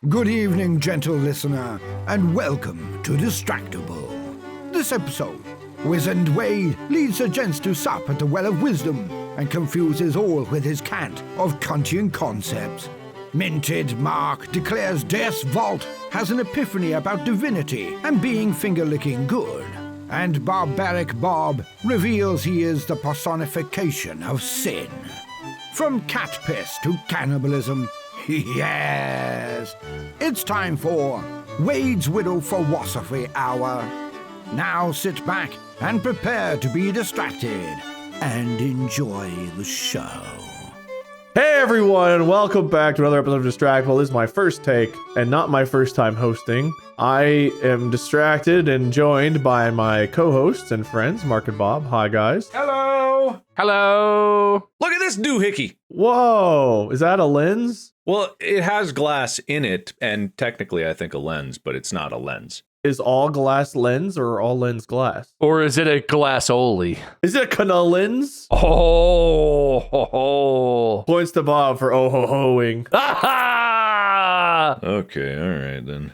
Good evening, gentle listener, and welcome to Distractible. This episode, Wizened Wade leads the gents to sup at the Well of Wisdom and confuses all with his cant of Kantian concepts. Minted Mark declares Death's Vault has an epiphany about divinity and being finger-licking good. And Barbaric Bob reveals he is the personification of sin. From cat piss to cannibalism, yes! It's time for Wade's Wittle Phiwosophy Hour. Now sit back and prepare to be distracted and enjoy the show. Hey everyone, and welcome back to another episode of Distractible. This is my first take, and not my first time hosting. I am distracted and joined by my co-hosts and friends, Mark and Bob. Hi guys. Hello. Hello. Look at this doohickey. Whoa, is that a lens? Well, it has glass in it, and technically I think a lens, but it's not a lens. Is all glass lens or all lens glass? Or is it a glass only? Is it a canal lens? Oh, ho, ho. Points to Bob for oh-ho-hoing. Okay, all right then.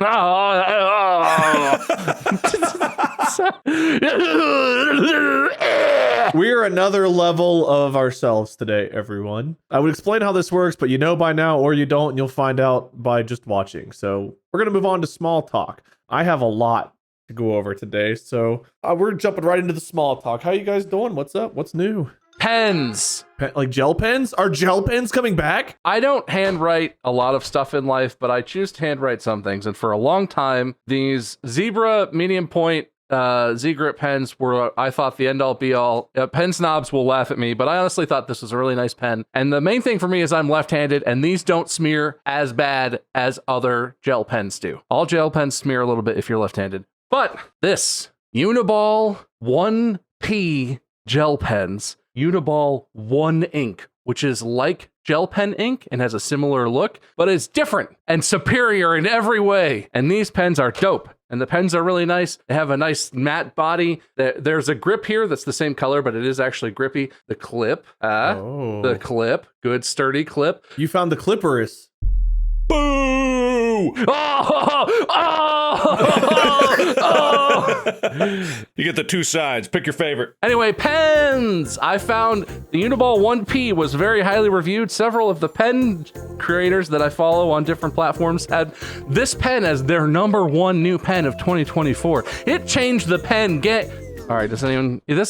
We're another level of ourselves today, everyone. I would explain how this works, but you know by now, or you don't, and you'll find out by just watching. So we're going to move on to small talk. I have a lot to go over today, so we're jumping right into the small talk. How you guys doing? What's up? What's new? Pens. Like gel pens? Are gel pens coming back? I don't handwrite a lot of stuff in life, but I choose to handwrite some things. And for a long time, these zebra medium point Z-grip pens were, I thought, the end-all be-all. Pen snobs will laugh at me, but I honestly thought this was a really nice pen. And the main thing for me is I'm left-handed, and these don't smear as bad as other gel pens do. All gel pens smear a little bit if you're left-handed. But this Uniball 1P gel pens, Uniball 1 ink, which is like gel pen ink and has a similar look, but is different and superior in every way. And these pens are dope. And the pens are really nice. They have a nice matte body. There's a grip here that's the same color, but it is actually grippy. The clip, the clip, good sturdy clip. You found the clipperus. Boo! You get the two sides. Pick your favorite. Anyway, pens! I found the Uniball 1P was very highly reviewed. Several of the pen creators that I follow on different platforms had this pen as their #1 new pen of 2024. It changed the pen game. All right, this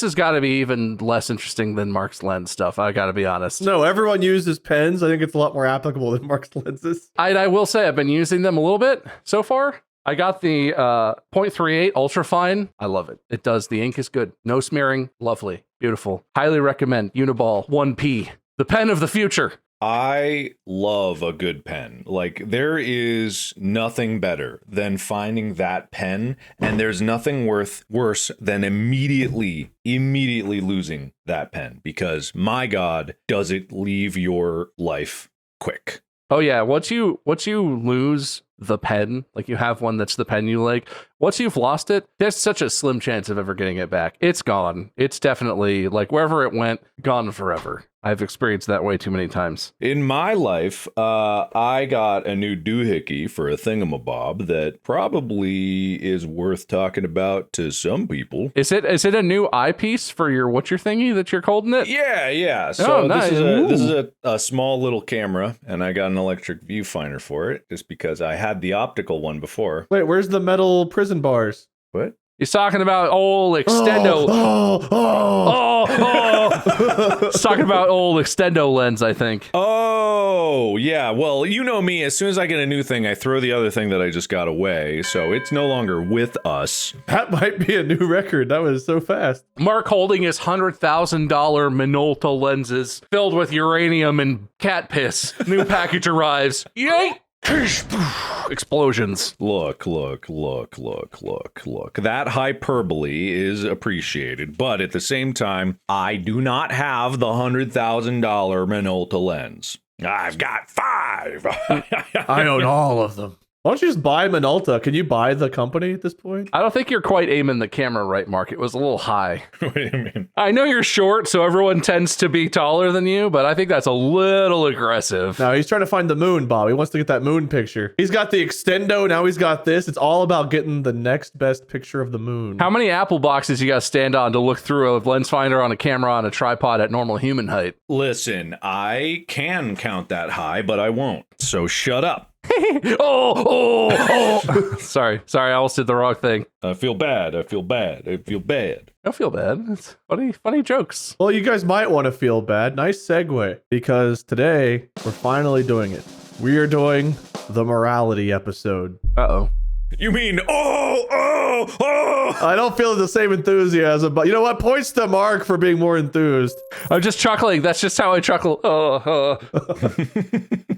has got to be even less interesting than Mark's lens stuff. I got to be honest. No, everyone uses pens. I think it's a lot more applicable than Mark's lenses. I will say I've been using them a little bit so far. I got the 0.38 ultrafine. I love it. It does. The ink is good. No smearing. Lovely. Beautiful. Highly recommend Uniball 1P, the pen of the future. I love a good pen. Like, there is nothing better than finding that pen, and there's nothing worse than immediately losing that pen, because my God, does it leave your life quick. Oh yeah, once you lose the pen, like you have one that's the pen you like, once you've lost it, there's such a slim chance of ever getting it back. It's gone. It's definitely, like, wherever it went, gone forever. I've experienced that way too many times. In my life, I got a new doohickey for a thingamabob that probably is worth talking about to some people. Is it a new eyepiece for your thingy that you're holding it? Yeah. So nice. this is a small little camera, and I got an electric viewfinder for it just because I had the optical one before. Wait, where's the metal prison bars? What? He's talking about old extendo. He's talking about old extendo lens, I think. Oh, yeah. Well, you know me. As soon as I get a new thing, I throw the other thing that I just got away. So it's no longer with us. That might be a new record. That was so fast. Mark holding his $100,000 Minolta lenses filled with uranium and cat piss. New package arrives. Yay! Explosions. Look. That hyperbole is appreciated, but at the same time, I do not have the $100,000 Minolta lens. I've got 5. I own all of them. Why don't you just buy Minolta? Can you buy the company at this point? I don't think you're quite aiming the camera right, Mark. It was a little high. What do you mean? I know you're short, so everyone tends to be taller than you, but I think that's a little aggressive. No, he's trying to find the moon, Bob. He wants to get that moon picture. He's got the extendo, now he's got this. It's all about getting the next best picture of the moon. How many Apple boxes you got to stand on to look through a lens finder on a camera on a tripod at normal human height? Listen, I can count that high, but I won't. So shut up. oh. Sorry, I almost did the wrong thing. I feel bad. I feel bad. Don't feel bad. It's funny jokes. Well, you guys might want to feel bad. Nice segue, because today we're finally doing it. We are doing the morality episode. Uh-oh. You mean, I don't feel the same enthusiasm, but you know what? Points to Mark for being more enthused. I'm just chuckling. That's just how I chuckle.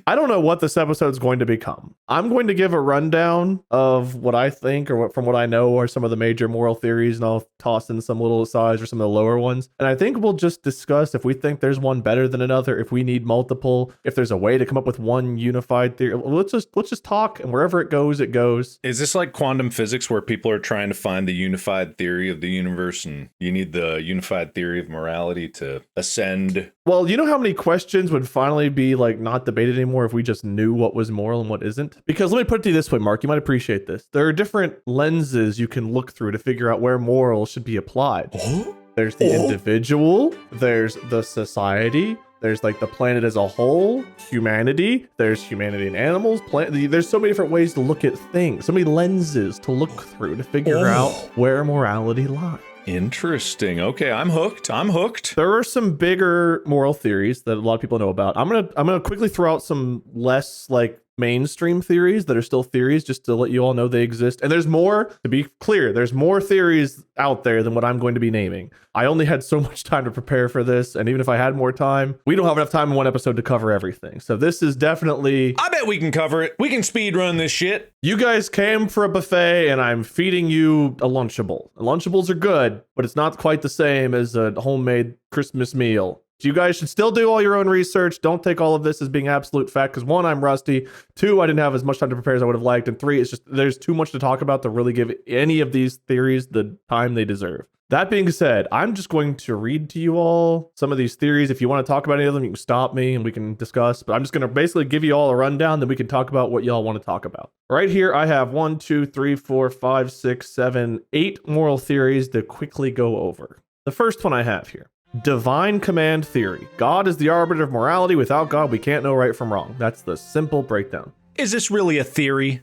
I don't know what this episode's going to become. I'm going to give a rundown of what I think, or from what I know are some of the major moral theories, and I'll toss in some little asides or some of the lower ones. And I think we'll just discuss if we think there's one better than another, if we need multiple, if there's a way to come up with one unified theory. Let's just talk, and wherever it goes, it goes. Is this like quantum physics where people are trying to find the unified theory of the universe and you need the unified theory of morality to ascend? Well, you know how many questions would finally be like not debated anymore if we just knew what was moral and what isn't? Because let me put it to you this way, Mark, you might appreciate this. There are different lenses you can look through to figure out where morals should be applied. There's the individual, there's the society, there's like the planet as a whole, humanity, there's humanity and animals, there's so many different ways to look at things, so many lenses to look through to figure out where morality lies. Interesting. Okay, I'm hooked. There are some bigger moral theories that a lot of people know about. I'm gonna quickly throw out some less like mainstream theories that are still theories, just to let you all know they exist. And there's more, to be clear, there's more theories out there than what I'm going to be naming. I only had so much time to prepare for this, and even if I had more time, we don't have enough time in one episode to cover everything. So this is definitely... I bet we can cover it. We can speed run this shit. You guys came for a buffet, and I'm feeding you a Lunchable. Lunchables are good, but it's not quite the same as a homemade Christmas meal. You guys should still do all your own research. Don't take all of this as being absolute fact, because 1, I'm rusty. 2, I didn't have as much time to prepare as I would have liked. And 3, it's just there's too much to talk about to really give any of these theories the time they deserve. That being said, I'm just going to read to you all some of these theories. If you want to talk about any of them, you can stop me and we can discuss. But I'm just going to basically give you all a rundown, then we can talk about what y'all want to talk about. Right here, I have 1, 2, 3, 4, 5, 6, 7, 8 moral theories to quickly go over. The first one I have here. Divine command theory. God is the arbiter of morality. Without God, we can't know right from wrong. That's the simple breakdown. Is this really a theory?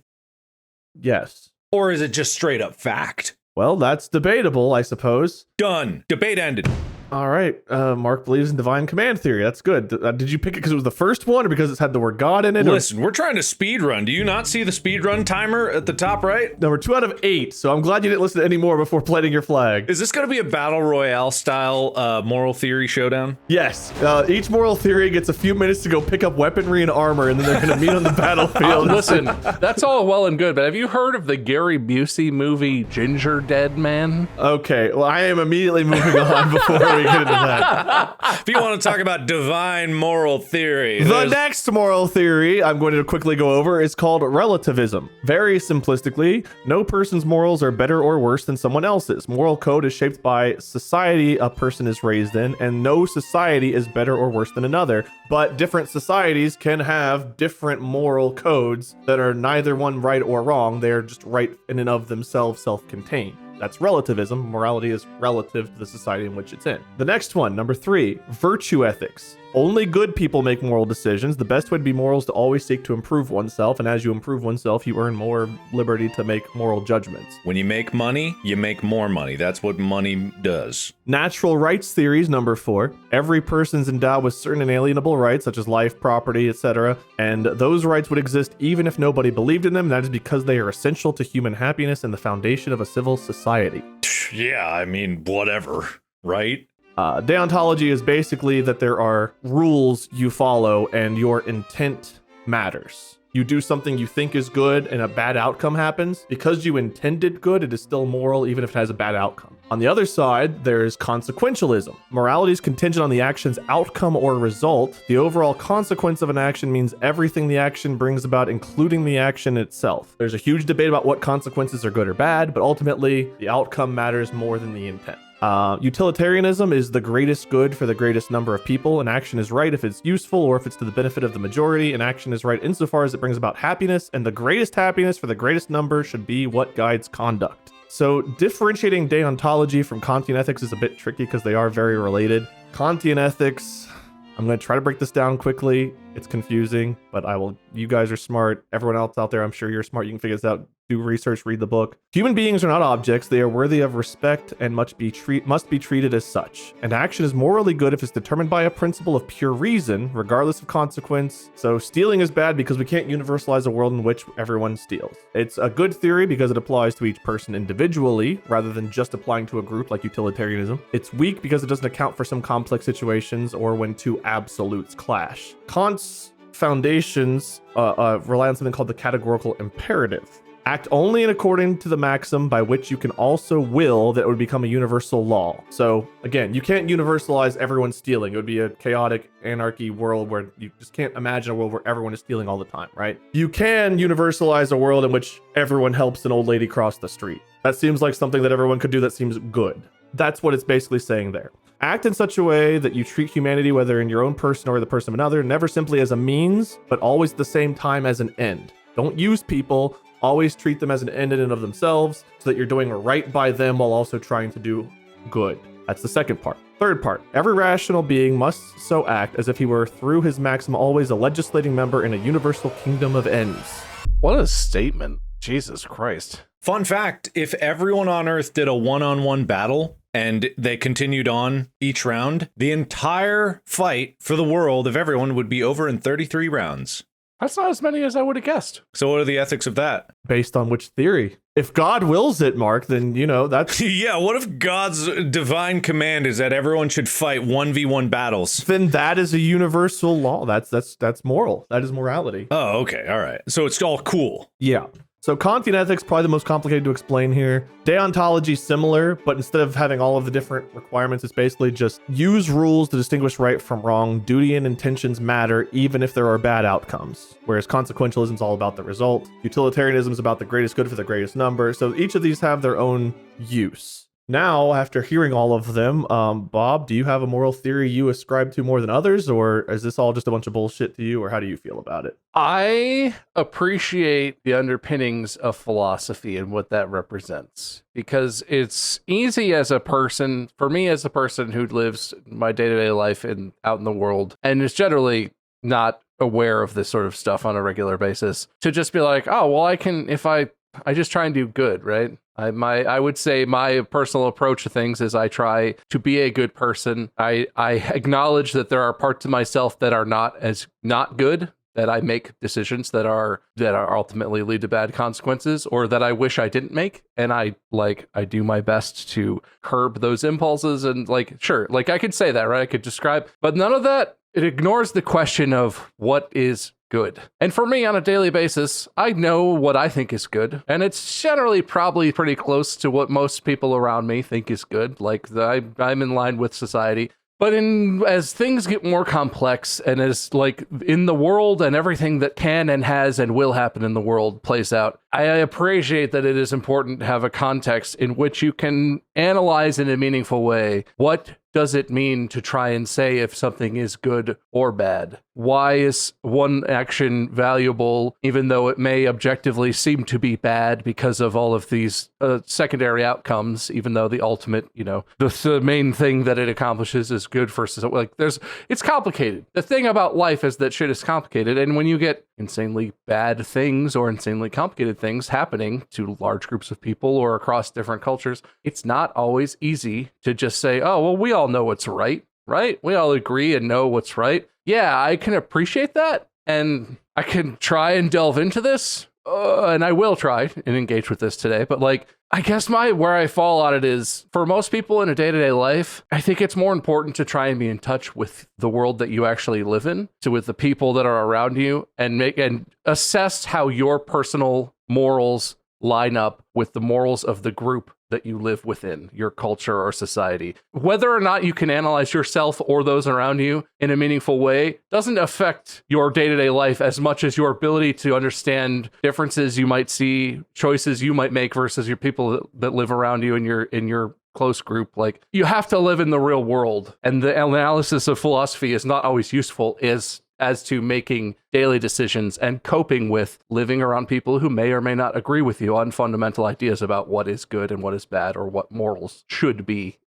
Yes. Or is it just straight up fact? Well, that's debatable, I suppose. Done. Debate ended. All right. Mark believes in divine command theory. That's good. Did you pick it because it was the first one or because it's had the word God in it? Listen, we're trying to speed run. Do you not see the speed run timer at the top right? Number 2 out of 8. So I'm glad you didn't listen to any more before planting your flag. Is this going to be a battle royale style moral theory showdown? Yes. Each moral theory gets a few minutes to go pick up weaponry and armor, and then they're going to meet on the battlefield. Listen, that's all well and good, but have you heard of the Gary Busey movie Ginger Dead Man? Okay. Well, I am immediately moving on before we get into that. If you want to talk about divine moral theory, the next moral theory I'm going to quickly go over is called relativism. Very simplistically, no person's morals are better or worse than someone else's. Moral code is shaped by society a person is raised in, and no society is better or worse than another. But different societies can have different moral codes that are neither one right or wrong. They are just right in and of themselves, self-contained. That's relativism. Morality is relative to the society in which it's in. The next one, number 3, virtue ethics. Only good people make moral decisions. The best way to be moral is to always seek to improve oneself, and as you improve oneself, you earn more liberty to make moral judgments. When you make money, you make more money. That's what money does. Natural rights theories, number 4. Every person's endowed with certain inalienable rights, such as life, property, etc., and those rights would exist even if nobody believed in them. That is because they are essential to human happiness and the foundation of a civil society. Yeah, I mean, whatever, right? Deontology is basically that there are rules you follow and your intent matters. You do something you think is good and a bad outcome happens. Because you intended good, it is still moral even if it has a bad outcome. On the other side, there's consequentialism. Morality is contingent on the action's outcome or result. The overall consequence of an action means everything the action brings about, including the action itself. There's a huge debate about what consequences are good or bad, but ultimately, the outcome matters more than the intent. Utilitarianism is the greatest good for the greatest number of people. An action is right if it's useful or if it's to the benefit of the majority. An action is right insofar as it brings about happiness, and the greatest happiness for the greatest number should be what guides conduct. So differentiating deontology from Kantian ethics is a bit tricky because they are very related. Kantian ethics, I'm going to try to break this down quickly. It's confusing, but you guys are smart. Everyone else out there, I'm sure you're smart. You can figure this out. Do research, read the book. Human beings are not objects. They are worthy of respect and must be treated as such. An action is morally good if it's determined by a principle of pure reason, regardless of consequence. So stealing is bad because we can't universalize a world in which everyone steals. It's a good theory because it applies to each person individually, rather than just applying to a group like utilitarianism. It's weak because it doesn't account for some complex situations or when two absolutes clash. Kant's foundations rely on something called the categorical imperative. Act only in according to the maxim by which you can also will that it would become a universal law. So again, you can't universalize everyone stealing. It would be a chaotic anarchy world where you just can't imagine a world where everyone is stealing all the time, right? You can universalize a world in which everyone helps an old lady cross the street. That seems like something that everyone could do that seems good. That's what it's basically saying there. Act in such a way that you treat humanity, whether in your own person or the person of another, never simply as a means, but always at the same time as an end. Don't use people. Always treat them as an end in and of themselves so that you're doing right by them while also trying to do good. That's the second part. Third part, every rational being must so act as if he were through his maxim always a legislating member in a universal kingdom of ends. What a statement. Jesus Christ. Fun fact, if everyone on Earth did a one-on-one battle and they continued on each round, the entire fight for the world of everyone would be over in 33 rounds. That's not as many as I would have guessed. So what are the ethics of that? Based on which theory? If God wills it, Mark, then, that's... Yeah, what if God's divine command is that everyone should fight 1v1 battles? Then that is a universal law. That's moral. That is morality. Oh, okay. All right. So it's all cool. Yeah. So Kantian ethics, probably the most complicated to explain here. Deontology, similar, but instead of having all of the different requirements, it's basically just use rules to distinguish right from wrong. Duty and intentions matter, even if there are bad outcomes. Whereas consequentialism is all about the result. Utilitarianism is about the greatest good for the greatest number. So each of these have their own use. Now, after hearing all of them, Bob, do you have a moral theory you ascribe to more than others, or is this all just a bunch of bullshit to you, or how do you feel about it? I appreciate the underpinnings of philosophy and what that represents, because it's easy as a person, for me as a person who lives my day-to-day life out in the world, and is generally not aware of this sort of stuff on a regular basis, to just be like, oh, well, I can, if I just try and do good, right? I would say my personal approach to things is I try to be a good person. I acknowledge that there are parts of myself that are not good, that I make decisions that are ultimately lead to bad consequences, or that I wish I didn't make. And I do my best to curb those impulses. And sure, I could say that, right? I could describe, but none of that, it ignores the question of what is good. And for me, on a daily basis, I know what I think is good, and it's generally probably pretty close to what most people around me think is good. I'm in line with society. But as things get more complex, and as in the world and everything that can and has and will happen in the world plays out, I appreciate that it is important to have a context in which you can analyze in a meaningful way what does it mean to try and say if something is good or bad? Why is one action valuable, even though it may objectively seem to be bad because of all of these secondary outcomes, even though the ultimate, the main thing that it accomplishes is good for society. It's complicated. The thing about life is that shit is complicated. And when you get insanely bad things or insanely complicated things happening to large groups of people or across different cultures, it's not always easy to just say, oh, well, we all know what's right? We all agree and know what's right. Yeah, I can appreciate that. And I can try and delve into this. and I will try and engage with this today, but like, I guess where I fall on it is, for most people in a day-to-day life, I think it's more important to try and be in touch with the world that you actually live in, so with the people that are around you, and assess how your personal morals line up with the morals of the group that you live within, your culture or society. Whether or not you can analyze yourself or those around you in a meaningful way doesn't affect your day-to-day life as much as your ability to understand differences you might see, choices you might make versus your people that live around you in your close group. Like, you have to live in the real world, and the analysis of philosophy is not always useful as to making daily decisions and coping with living around people who may or may not agree with you on fundamental ideas about what is good and what is bad, or what morals should be,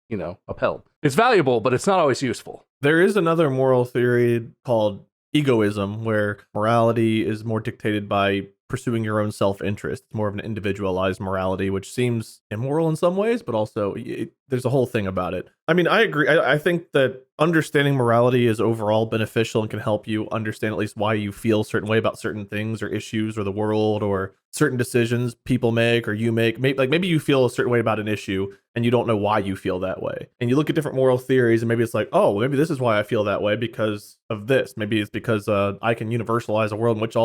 upheld. It's valuable, but it's not always useful. There is another moral theory called egoism, where morality is more dictated by pursuing your own self-interest. It's more of an individualized morality, which seems immoral in some ways, but also there's a whole thing about it. I mean, I agree. I think that understanding morality is overall beneficial and can help you understand at least why you feel a certain way about certain things or issues or the world or certain decisions people make or you make. Maybe you feel a certain way about an issue and you don't know why you feel that way. And you look at different moral theories and maybe it's like, oh, maybe this is why I feel that way because of this. Maybe it's because I can universalize a world in which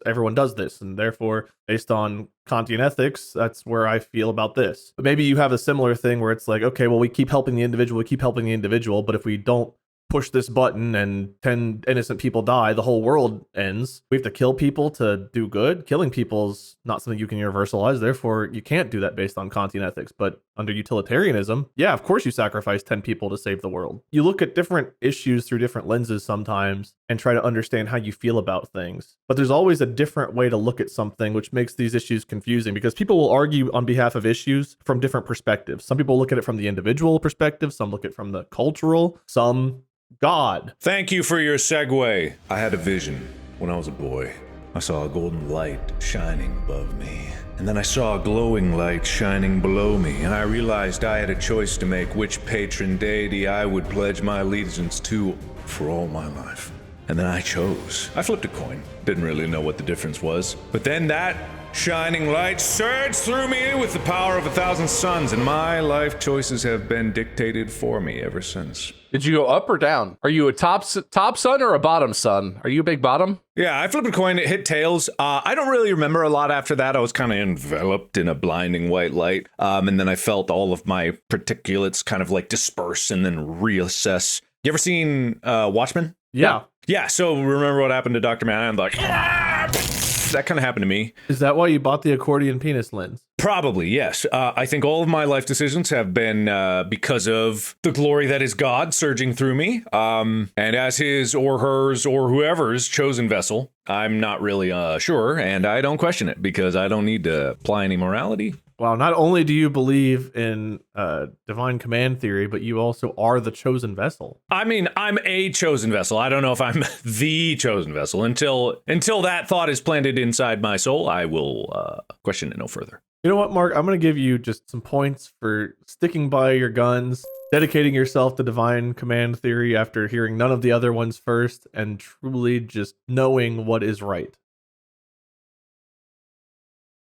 everyone does this. And therefore, based on Kantian ethics, that's where I feel about this. But maybe you have a similar thing where it's like, okay, well, we keep helping the individual, but if we don't push this button and 10 innocent people die, the whole world ends. We have to kill people to do good. Killing people's not something you can universalize. Therefore, you can't do that based on Kantian ethics. But under utilitarianism, yeah, of course you sacrifice 10 people to save the world. You look at different issues through different lenses sometimes and try to understand how you feel about things. But there's always a different way to look at something, which makes these issues confusing because people will argue on behalf of issues from different perspectives. Some people look at it from the individual perspective. Some look at it from the cultural. Some God. Thank you for your segue. I had a vision when I was a boy. I saw a golden light shining above me. And then I saw a glowing light shining below me. And I realized I had a choice to make which patron deity I would pledge my allegiance to for all my life. And then I chose. I flipped a coin. Didn't really know what the difference was. But then that shining light surged through me with the power of 1,000 suns, and my life choices have been dictated for me ever since. Did you go up or down? Are you a top sun or a bottom sun? Are you a big bottom? Yeah, I flipped a coin. It hit tails. I don't really remember a lot after that. I was kind of enveloped in a blinding white light. And then I felt all of my particulates kind of like disperse and then reassess. You ever seen Watchmen? Yeah. Yeah, so remember what happened to Dr. Manhattan? Like, that kind of happened to me. Is that why you bought the accordion penis lens? Probably, yes. I think all of my life decisions have been because of the glory that is God surging through me. And as his or hers or whoever's chosen vessel, I'm not really sure, and I don't question it because I don't need to apply any morality. Wow, not only do you believe in divine command theory, but you also are the chosen vessel. I mean, I'm a chosen vessel. I don't know if I'm the chosen vessel. Until that thought is planted inside my soul, I will question it no further. You know what, Mark? I'm going to give you just some points for sticking by your guns, dedicating yourself to divine command theory after hearing none of the other ones first, and truly just knowing what is right.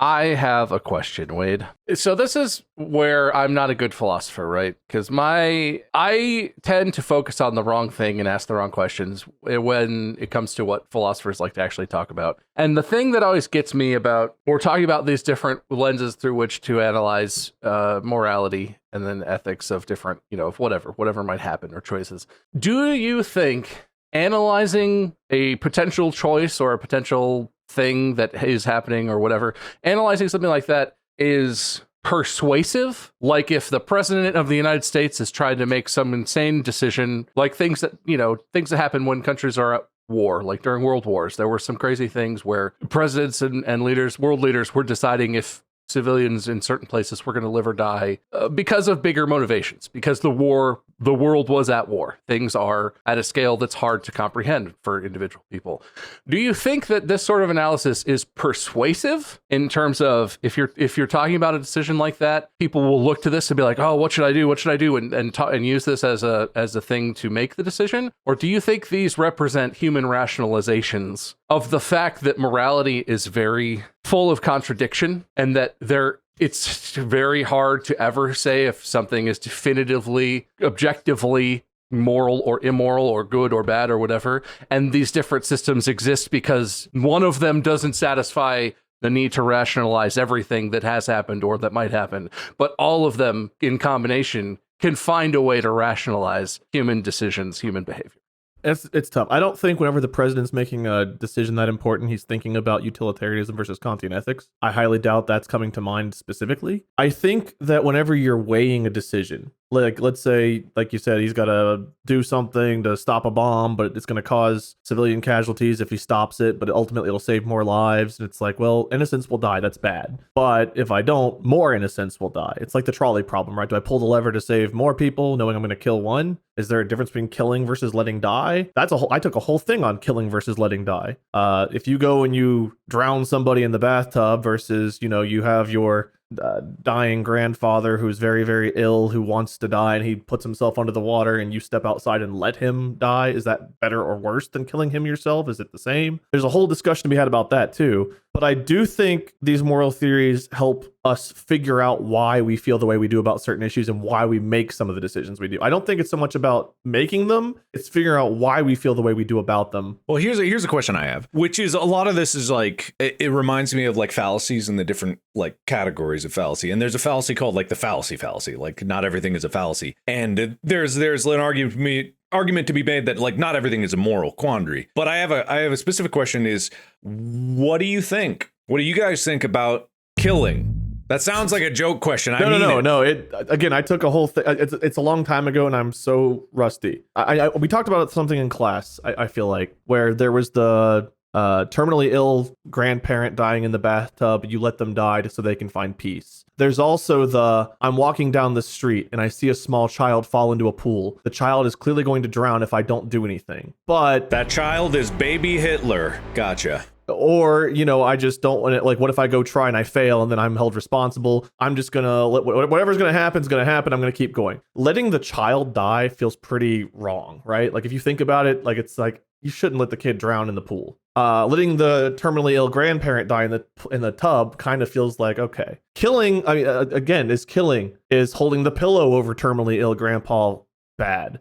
I have a question, Wade. So this is where I'm not a good philosopher, right? Because I tend to focus on the wrong thing and ask the wrong questions when it comes to what philosophers like to actually talk about. And the thing that always gets me about, we're talking about these different lenses through which to analyze morality and then ethics of different, of whatever might happen or choices. Do you think analyzing a potential choice or a potential thing that is happening or whatever, analyzing something like that is persuasive? Like if the president of the United States is trying to make some insane decision, like things that happen when countries are at war, like during world wars, there were some crazy things where presidents and leaders, world leaders, were deciding if civilians in certain places were going to live or die because of bigger motivations, because the war the world was at war. Things are at a scale that's hard to comprehend for individual people. Do you think that this sort of analysis is persuasive in terms of if you're talking about a decision like that, people will look to this and be like, oh, what should I do? What should I do? And use this as a thing to make the decision? Or do you think these represent human rationalizations of the fact that morality is very full of contradiction and that it's very hard to ever say if something is definitively, objectively moral or immoral or good or bad or whatever. And these different systems exist because one of them doesn't satisfy the need to rationalize everything that has happened or that might happen. But all of them in combination can find a way to rationalize human decisions, human behavior. It's tough. I don't think whenever the president's making a decision that important, he's thinking about utilitarianism versus Kantian ethics. I highly doubt that's coming to mind specifically. I think that whenever you're weighing a decision, like let's say, like you said, he's got to do something to stop a bomb, but it's going to cause civilian casualties if he stops it, but ultimately it'll save more lives. And it's like, well, innocents will die. That's bad. But if I don't, more innocents will die. It's like the trolley problem, right? Do I pull the lever to save more people knowing I'm going to kill one? Is there a difference between killing versus letting die? I took a whole thing on killing versus letting die. If you go and you drown somebody in the bathtub versus, you have your dying grandfather who's very, very ill, who wants to die, and he puts himself under the water and you step outside and let him die. Is that better or worse than killing him yourself? Is it the same? There's a whole discussion to be had about that too. But I do think these moral theories help us figure out why we feel the way we do about certain issues and why we make some of the decisions we do. I don't think it's so much about making them, it's figuring out why we feel the way we do about them. Well, here's a question I have, which is a lot of this is like, it reminds me of like fallacies and the different like categories of fallacy. And there's a fallacy called like the fallacy, like not everything is a fallacy. And there's an argument to be made that like not everything is a moral quandary. But I have a specific question is, what do you think? What do you guys think about killing? That sounds like a joke question. No. Again, I took a whole thing. It's a long time ago, and I'm so rusty. We talked about something in class. I feel like where there was the terminally ill grandparent dying in the bathtub. You let them die so they can find peace. There's also I'm walking down the street and I see a small child fall into a pool. The child is clearly going to drown if I don't do anything. But that child is baby Hitler. Gotcha. Or, I just don't want it. Like, what if I go try and I fail and then I'm held responsible? I'm just going to let whatever's going to happen is going to happen. I'm going to keep going. Letting the child die feels pretty wrong, right? Like, if you think about it, like, it's like, you shouldn't let the kid drown in the pool. Letting the terminally ill grandparent die in the tub kind of feels like, okay. Killing, is holding the pillow over terminally ill grandpa bad.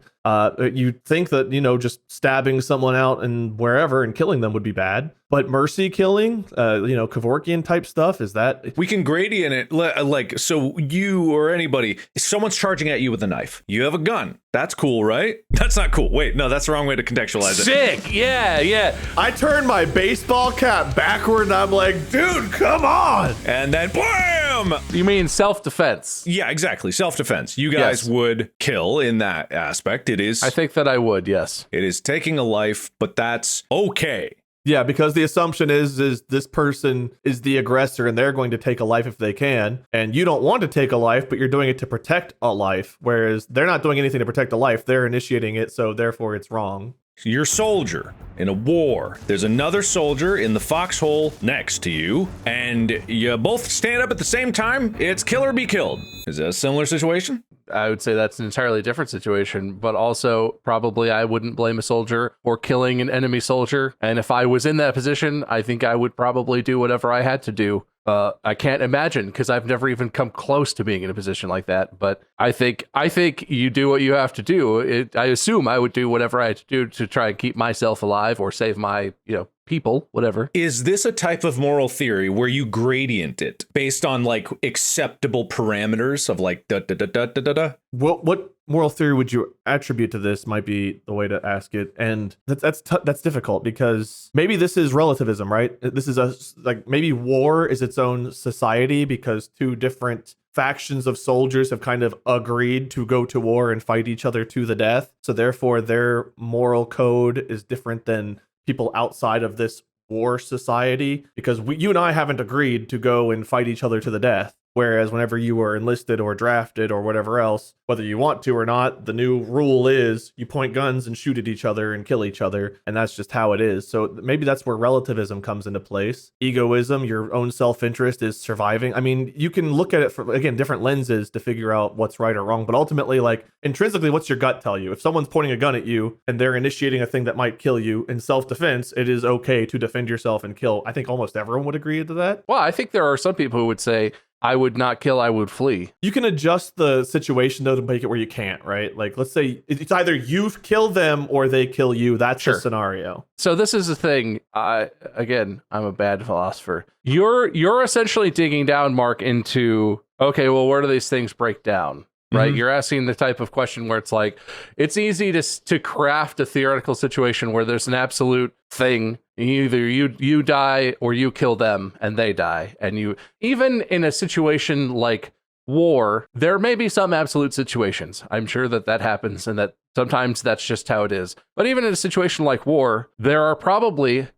You'd think that, just stabbing someone out and wherever and killing them would be bad. But mercy killing, Kevorkian type stuff, is that... We can gradient it, like, so you or anybody, someone's charging at you with a knife. You have a gun. That's cool, right? That's not cool. Wait, no, that's the wrong way to contextualize it. Sick, yeah. I turned my baseball cap backward and I'm like, dude, come on! And then, bam! You mean self-defense? Yeah, exactly, self-defense. You guys would kill in that aspect. It is... I think that I would, yes. It is taking a life, but that's okay. Yeah, because the assumption is this person is the aggressor and they're going to take a life if they can. And you don't want to take a life, but you're doing it to protect a life. Whereas they're not doing anything to protect a life. They're initiating it, so therefore it's wrong. You're a soldier in a war. There's another soldier in the foxhole next to you, and you both stand up at the same time. It's kill or be killed. Is that a similar situation? I would say that's an entirely different situation, but also probably I wouldn't blame a soldier for killing an enemy soldier. And if I was in that position, I think I would probably do whatever I had to do. I can't imagine because I've never even come close to being in a position like that. But I think you do what you have to do. I assume I would do whatever I had to do to try and keep myself alive or save my, people, whatever. Is this a type of moral theory where you gradient it based on like acceptable parameters of like da da da da da da da? What moral theory would you attribute to this might be the way to ask it. And that's difficult because maybe this is relativism, right? This is maybe war is its own society because two different factions of soldiers have kind of agreed to go to war and fight each other to the death. So therefore their moral code is different than people outside of this war society because you and I haven't agreed to go and fight each other to the death. Whereas whenever you were enlisted or drafted or whatever else, whether you want to or not, the new rule is you point guns and shoot at each other and kill each other. And that's just how it is. So maybe that's where relativism comes into place. Egoism, your own self-interest is surviving. I mean, you can look at it from, again, different lenses to figure out what's right or wrong. But ultimately, like intrinsically, what's your gut tell you? If someone's pointing a gun at you and they're initiating a thing that might kill you in self-defense, it is okay to defend yourself and kill. I think almost everyone would agree to that. Well, I think there are some people who would say, I would not kill, I would flee. You can adjust the situation, though, to make it where you can't, right? Like, let's say it's either you kill them or they kill you. That's the scenario. So this is the thing. Again, I'm a bad philosopher. You're essentially digging down, Mark, into, okay, well, where do these things break down? Right? Mm-hmm. You're asking the type of question where it's like, it's easy to craft a theoretical situation where there's an absolute thing. Either you die or you kill them and they die. And you, even in a situation like war, there may be some absolute situations. I'm sure that happens and that sometimes that's just how it is. But even in a situation like war, there are probably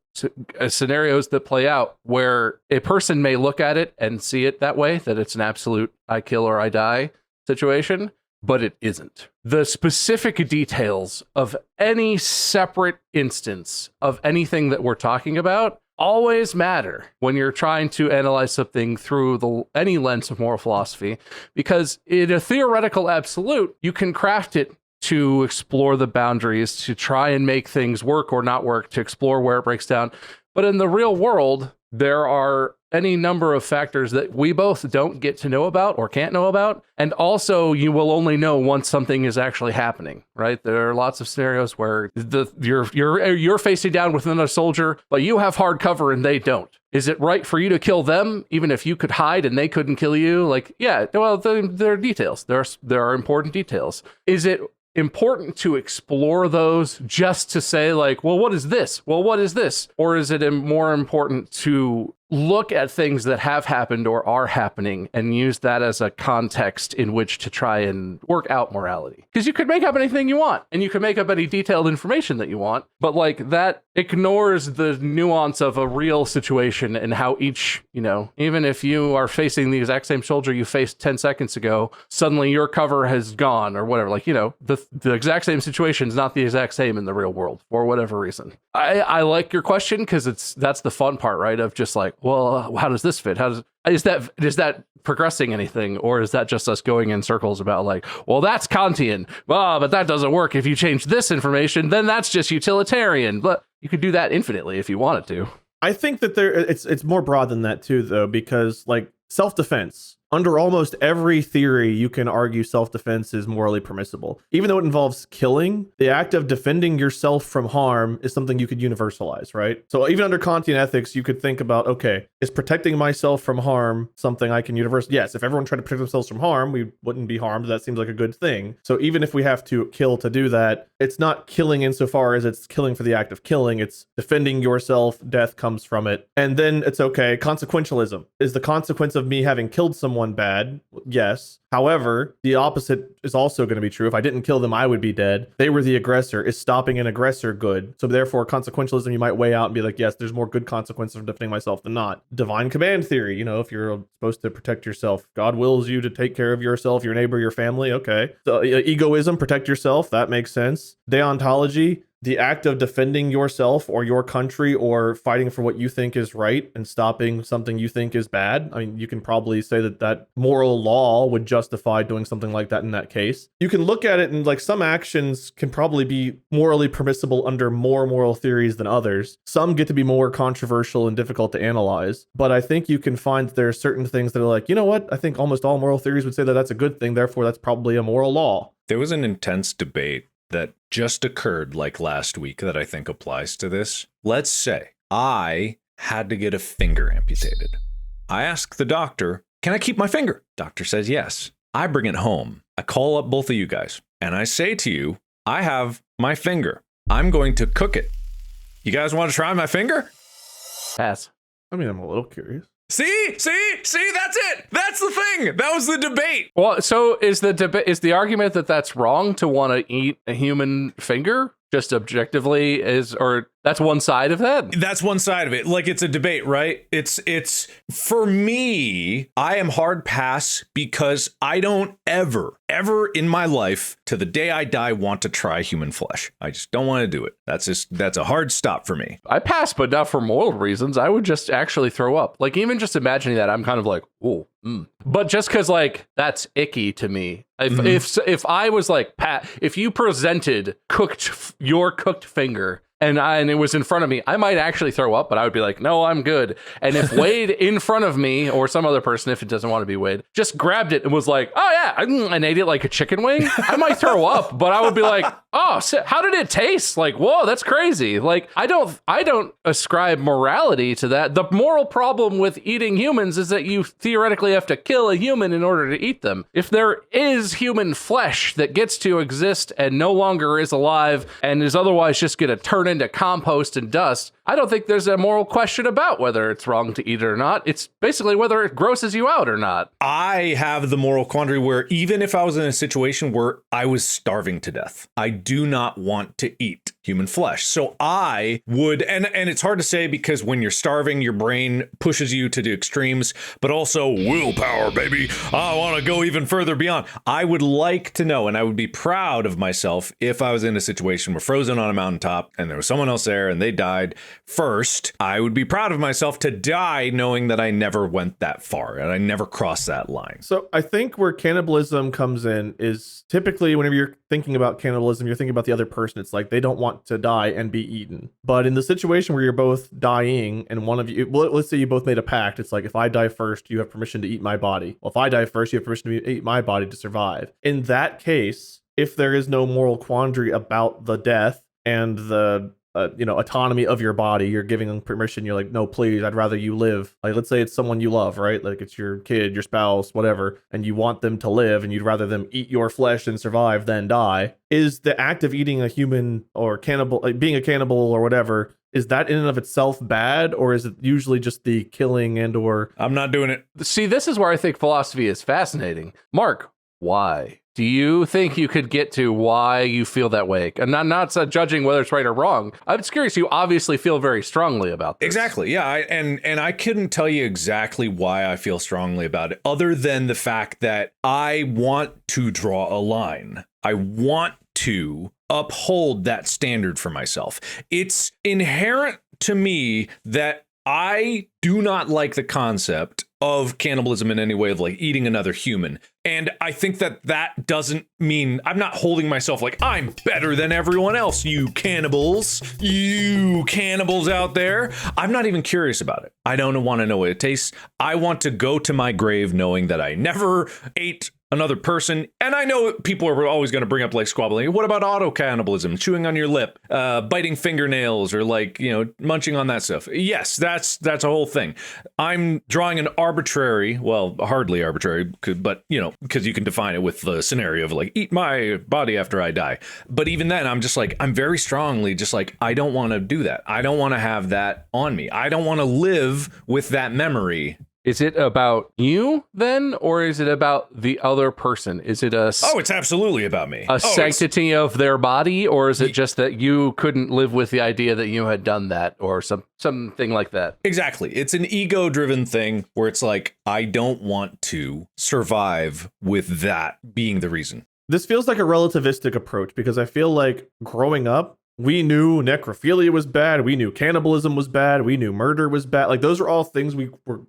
scenarios that play out where a person may look at it and see it that way, that it's an absolute I kill or I die situation, but it isn't. The specific details of any separate instance of anything that we're talking about always matter when you're trying to analyze something through any lens of moral philosophy, because in a theoretical absolute, you can craft it to explore the boundaries, to try and make things work or not work, to explore where it breaks down. But in the real world, there are any number of factors that we both don't get to know about or can't know about. And also you will only know once something is actually happening, right? There are lots of scenarios where you're facing down with another soldier, but you have hard cover and they don't. Is it right for you to kill them, even if you could hide and they couldn't kill you? Like, yeah, well, there are details. There are important details. Is it important to explore those just to say like, well, what is this? Well, what is this? Or is it more important to look at things that have happened or are happening and use that as a context in which to try and work out morality? Because you could make up anything you want and you can make up any detailed information that you want, but like that ignores the nuance of a real situation and how each, even if you are facing the exact same soldier you faced 10 seconds ago, suddenly your cover has gone or whatever. Like, the exact same situation is not the exact same in the real world for whatever reason. I like your question because that's the fun part, right? Of just like, well, how does this fit? Is that progressing anything, or is that just us going in circles about like, well, that's Kantian, but that doesn't work. If you change this information, then that's just utilitarian. But you could do that infinitely if you wanted to. I think that it's more broad than that too, though, because like self-defense. Under almost every theory, you can argue self-defense is morally permissible. Even though it involves killing, the act of defending yourself from harm is something you could universalize, right? So even under Kantian ethics, you could think about, okay, is protecting myself from harm something I can universalize? Yes, if everyone tried to protect themselves from harm, we wouldn't be harmed. That seems like a good thing. So even if we have to kill to do that, it's not killing insofar as it's killing for the act of killing. It's defending yourself. Death comes from it. And then it's okay. Consequentialism. Is the consequence of me having killed someone bad? Yes. However, the opposite is also going to be true. If I didn't kill them, I would be dead. They were the aggressor. Is stopping an aggressor good? So therefore, consequentialism, you might weigh out and be like, yes, there's more good consequences from defending myself than not. Divine command theory, if you're supposed to protect yourself, God wills you to take care of yourself, your neighbor, your family. Okay. So egoism, protect yourself. That makes sense. Deontology, the act of defending yourself or your country or fighting for what you think is right and stopping something you think is bad. I mean, you can probably say that moral law would justify doing something like that in that case. You can look at it and like some actions can probably be morally permissible under more moral theories than others. Some get to be more controversial and difficult to analyze. But I think you can find that there are certain things that are like, you know what? I think almost all moral theories would say that that's a good thing. Therefore, that's probably a moral law. There was an intense debate that just occurred like last week that I think applies to this. Let's say I had to get a finger amputated. I ask the doctor, can I keep my finger? Doctor says yes. I bring it home. I call up both of you guys and I say to you, I have my finger. I'm going to cook it. You guys want to try my finger? Pass. I mean, I'm a little curious. See, that's it. That's the thing. That was the debate. Well, so is the argument that that's wrong to want to eat a human finger? just objectively is, or that's one side of that? That's one side of it. Like, it's a debate, right? It's for me, I am hard pass because I don't ever in my life to the day I die want to try human flesh. I just don't want to do it. That's a hard stop for me. I pass, but not for moral reasons. I would just actually throw up. Like, even just imagining that, I'm kind of like, ooh. But just because, like, that's icky to me. If I was like, Pat, if you presented your cooked finger and it was in front of me, I might actually throw up, but I would be like, no, I'm good. And if Wade in front of me, or some other person, if it doesn't want to be Wade, just grabbed it and was like, oh yeah, and ate it like a chicken wing, I might throw up, but I would be like, oh, how did it taste? Like, whoa, that's crazy. Like, I don't ascribe morality to that. The moral problem with eating humans is that you theoretically have to kill a human in order to eat them. If there is human flesh that gets to exist and no longer is alive and is otherwise just going to turn into compost and dust, I don't think there's a moral question about whether it's wrong to eat it or not. It's basically whether it grosses you out or not. I have the moral quandary where even if I was in a situation where I was starving to death, I do not want to eat human flesh. So I would, and it's hard to say because when you're starving, your brain pushes you to the extremes, but also willpower, baby. I want to go even further beyond. I would like to know, and I would be proud of myself if I was in a situation where frozen on a mountaintop and there was someone else there and they died first. I would be proud of myself to die knowing that I never went that far and I never crossed that line. So I think where cannibalism comes in is typically whenever you're thinking about cannibalism, you're thinking about the other person. It's like they don't want to die and be eaten. But in the situation where you're both dying and one of you, well, let's say you both made a pact. It's like, if I die first, you have permission to eat my body. Well, if I die first, you have permission to eat my body to survive. In that case, if there is no moral quandary about the death and the autonomy of your body, you're giving them permission. You're like, no, please, I'd rather you live. Like, let's say it's someone you love, right? Like, it's your kid, your spouse, whatever, and you want them to live and you'd rather them eat your flesh and survive than die. Is the act of eating a human or cannibal, like being a cannibal or whatever, is that in and of itself bad, or is it usually just the killing and or... I'm not doing it. See, this is where I think philosophy is fascinating. Mark, why? Do you think you could get to why you feel that way? And not judging whether it's right or wrong. I'm just curious. You obviously feel very strongly about this. Exactly. Yeah. And I couldn't tell you exactly why I feel strongly about it, other than the fact that I want to draw a line. I want to uphold that standard for myself. It's inherent to me that I do not like the concept of cannibalism in any way, of like eating another human. And I think that doesn't mean I'm not holding myself like I'm better than everyone else, you cannibals out there. I'm not even curious about it. I don't want to know what it tastes. I want to go to my grave knowing that I never ate another person. And I know people are always going to bring up like squabbling. What about auto cannibalism, chewing on your lip, biting fingernails, or like, munching on that stuff? Yes, that's a whole thing. I'm drawing an arbitrary, well, hardly arbitrary, but because you can define it with the scenario of like, eat my body after I die. But even then, I'm just like, I'm very strongly just like, I don't want to do that. I don't want to have that on me. I don't want to live with that memory. Is it about you then, or is it about the other person? Is it it's absolutely about me. A sanctity of their body, or is it just that you couldn't live with the idea that you had done that, or something like that? Exactly. It's an ego-driven thing where it's like, I don't want to survive with that being the reason. This feels like a relativistic approach, because I feel like growing up, we knew necrophilia was bad. We knew cannibalism was bad. We knew murder was bad. Like, those are all things we were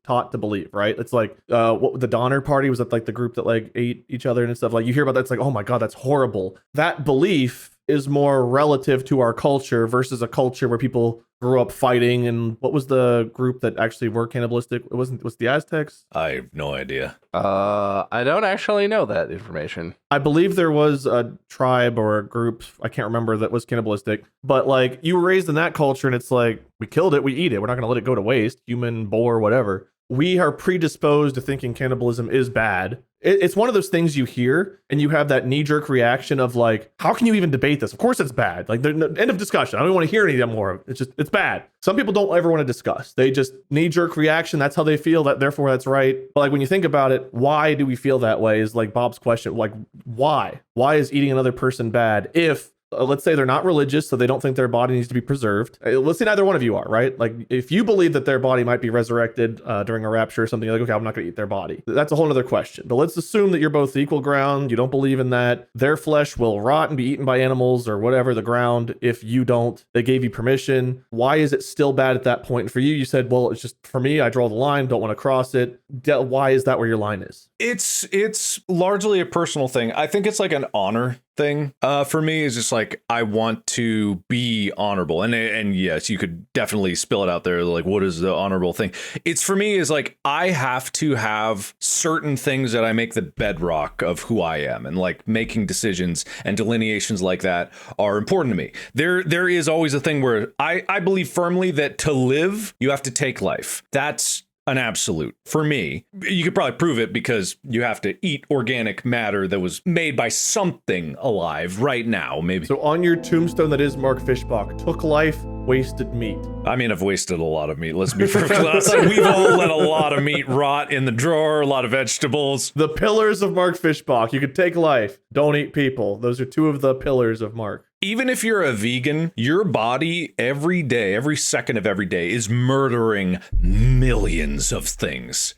taught to believe, right? It's like, what the Donner Party was, that like the group that like ate each other and stuff. Like, you hear about that, it's like, oh my God, that's horrible. That belief is more relative to our culture versus a culture where people grew up fighting. And what was the group that actually were cannibalistic? Was the Aztecs? I have no idea. I don't actually know that information. I believe there was a tribe or a group, I can't remember, that was cannibalistic. But like, you were raised in that culture and it's like, we killed it, we eat it. We're not going to let it go to waste, human, boar, whatever. We are predisposed to thinking cannibalism is bad. It's one of those things you hear and you have that knee-jerk reaction of like, how can you even debate this? Of course it's bad. Like, end of discussion. I don't want to hear any more. It's bad. Some people don't ever want to discuss. They just knee-jerk reaction. That's how they feel, that therefore that's right. But like, when you think about it, why do we feel that way is like Bob's question. Like, why? Why is eating another person bad if let's say they're not religious, so they don't think their body needs to be preserved. Let's say neither one of you are, right? Like if you believe that their body might be resurrected during a rapture or something, you're like, okay, I'm not going to eat their body. That's a whole other question. But let's assume that you're both equal ground. You don't believe in that. Their flesh will rot and be eaten by animals or whatever, the ground. If you don't, they gave you permission. Why is it still bad at that point? And for you, you said, well, it's just for me, I draw the line, don't want to cross it. Why is that where your line is? It's largely a personal thing. I think it's like an honor thing. For me, is just like I want to be honorable, and yes, you could definitely spill it out there. Like, what is the honorable thing? It's for me is like I have to have certain things that I make the bedrock of who I am, and like making decisions and delineations like that are important to me. There is always a thing where I believe firmly that to live, you have to take life. That's an absolute. For me, you could probably prove it because you have to eat organic matter that was made by something alive right now, maybe. So on your tombstone that is Mark Fishbach, took life, wasted meat. I mean, I've wasted a lot of meat. Let's be perfectly honest. We've all let a lot of meat rot in the drawer, a lot of vegetables. The pillars of Mark Fishbach. You could take life, don't eat people. Those are two of the pillars of Mark. Even if you're a vegan, your body every day, every second of every day is murdering millions of things.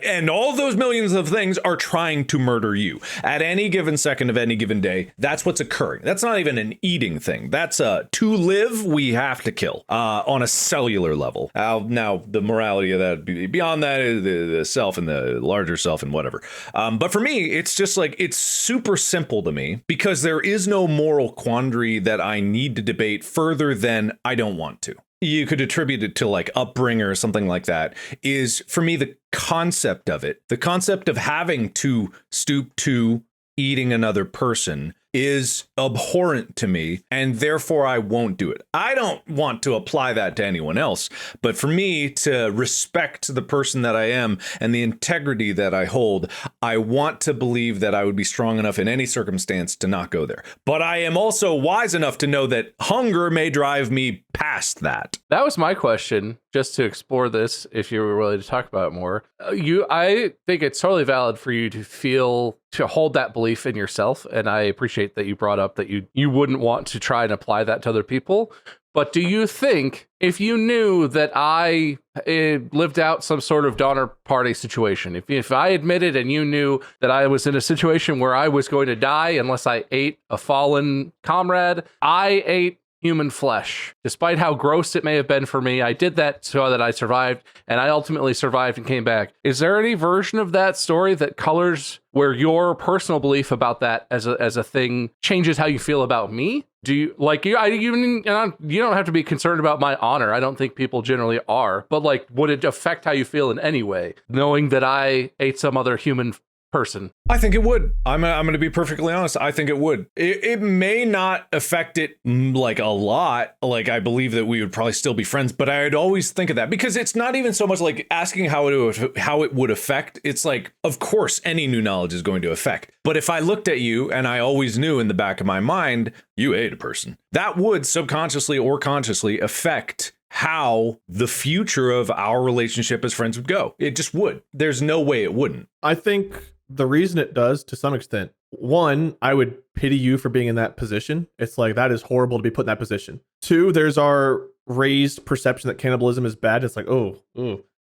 And all those millions of things are trying to murder you at any given second of any given day. That's what's occurring. That's not even an eating thing. That's to live, we have to kill on a cellular level. Now, the morality of that, beyond that, is the self and the larger self and whatever. But for me, it's just like, it's super simple to me because there is no moral quandary that I need to debate further than I don't want to. You could attribute it to like upbringing or something like that, is for me the concept of it, the concept of having to stoop to eating another person is abhorrent to me, and therefore I won't do it. I don't want to apply that to anyone else, but for me to respect the person that I am and the integrity that I hold, I want to believe that I would be strong enough in any circumstance to not go there. But I am also wise enough to know that hunger may drive me past that. That was my question, just to explore this, if you were willing to talk about it more. I think it's totally valid for you to hold that belief in yourself, and I appreciate that you brought up that you wouldn't want to try and apply that to other people. But do you think if you knew that I lived out some sort of Donner Party situation, if I admitted and you knew that I was in a situation where I was going to die unless I ate a fallen comrade, I ate human flesh. Despite how gross it may have been for me, I did that so that I survived, and I ultimately survived and came back. Is there any version of that story that colors where your personal belief about that as a thing changes how you feel about me? Do you like you? You don't have to be concerned about my honor. I don't think people generally are, but like, would it affect how you feel in any way, knowing that I ate some other human person? I think it would. I'm going to be perfectly honest. I think it would. It may not affect it like a lot. Like, I believe that we would probably still be friends, but I'd always think of that because it's not even so much like asking how it would affect. It's like, of course, any new knowledge is going to affect. But if I looked at you and I always knew in the back of my mind, you ate a person, that would subconsciously or consciously affect how the future of our relationship as friends would go. It just would. There's no way it wouldn't. I think the reason it does, to some extent, one, I would pity you for being in that position. It's like, that is horrible to be put in that position. Two, there's our raised perception that cannibalism is bad. It's like, oh.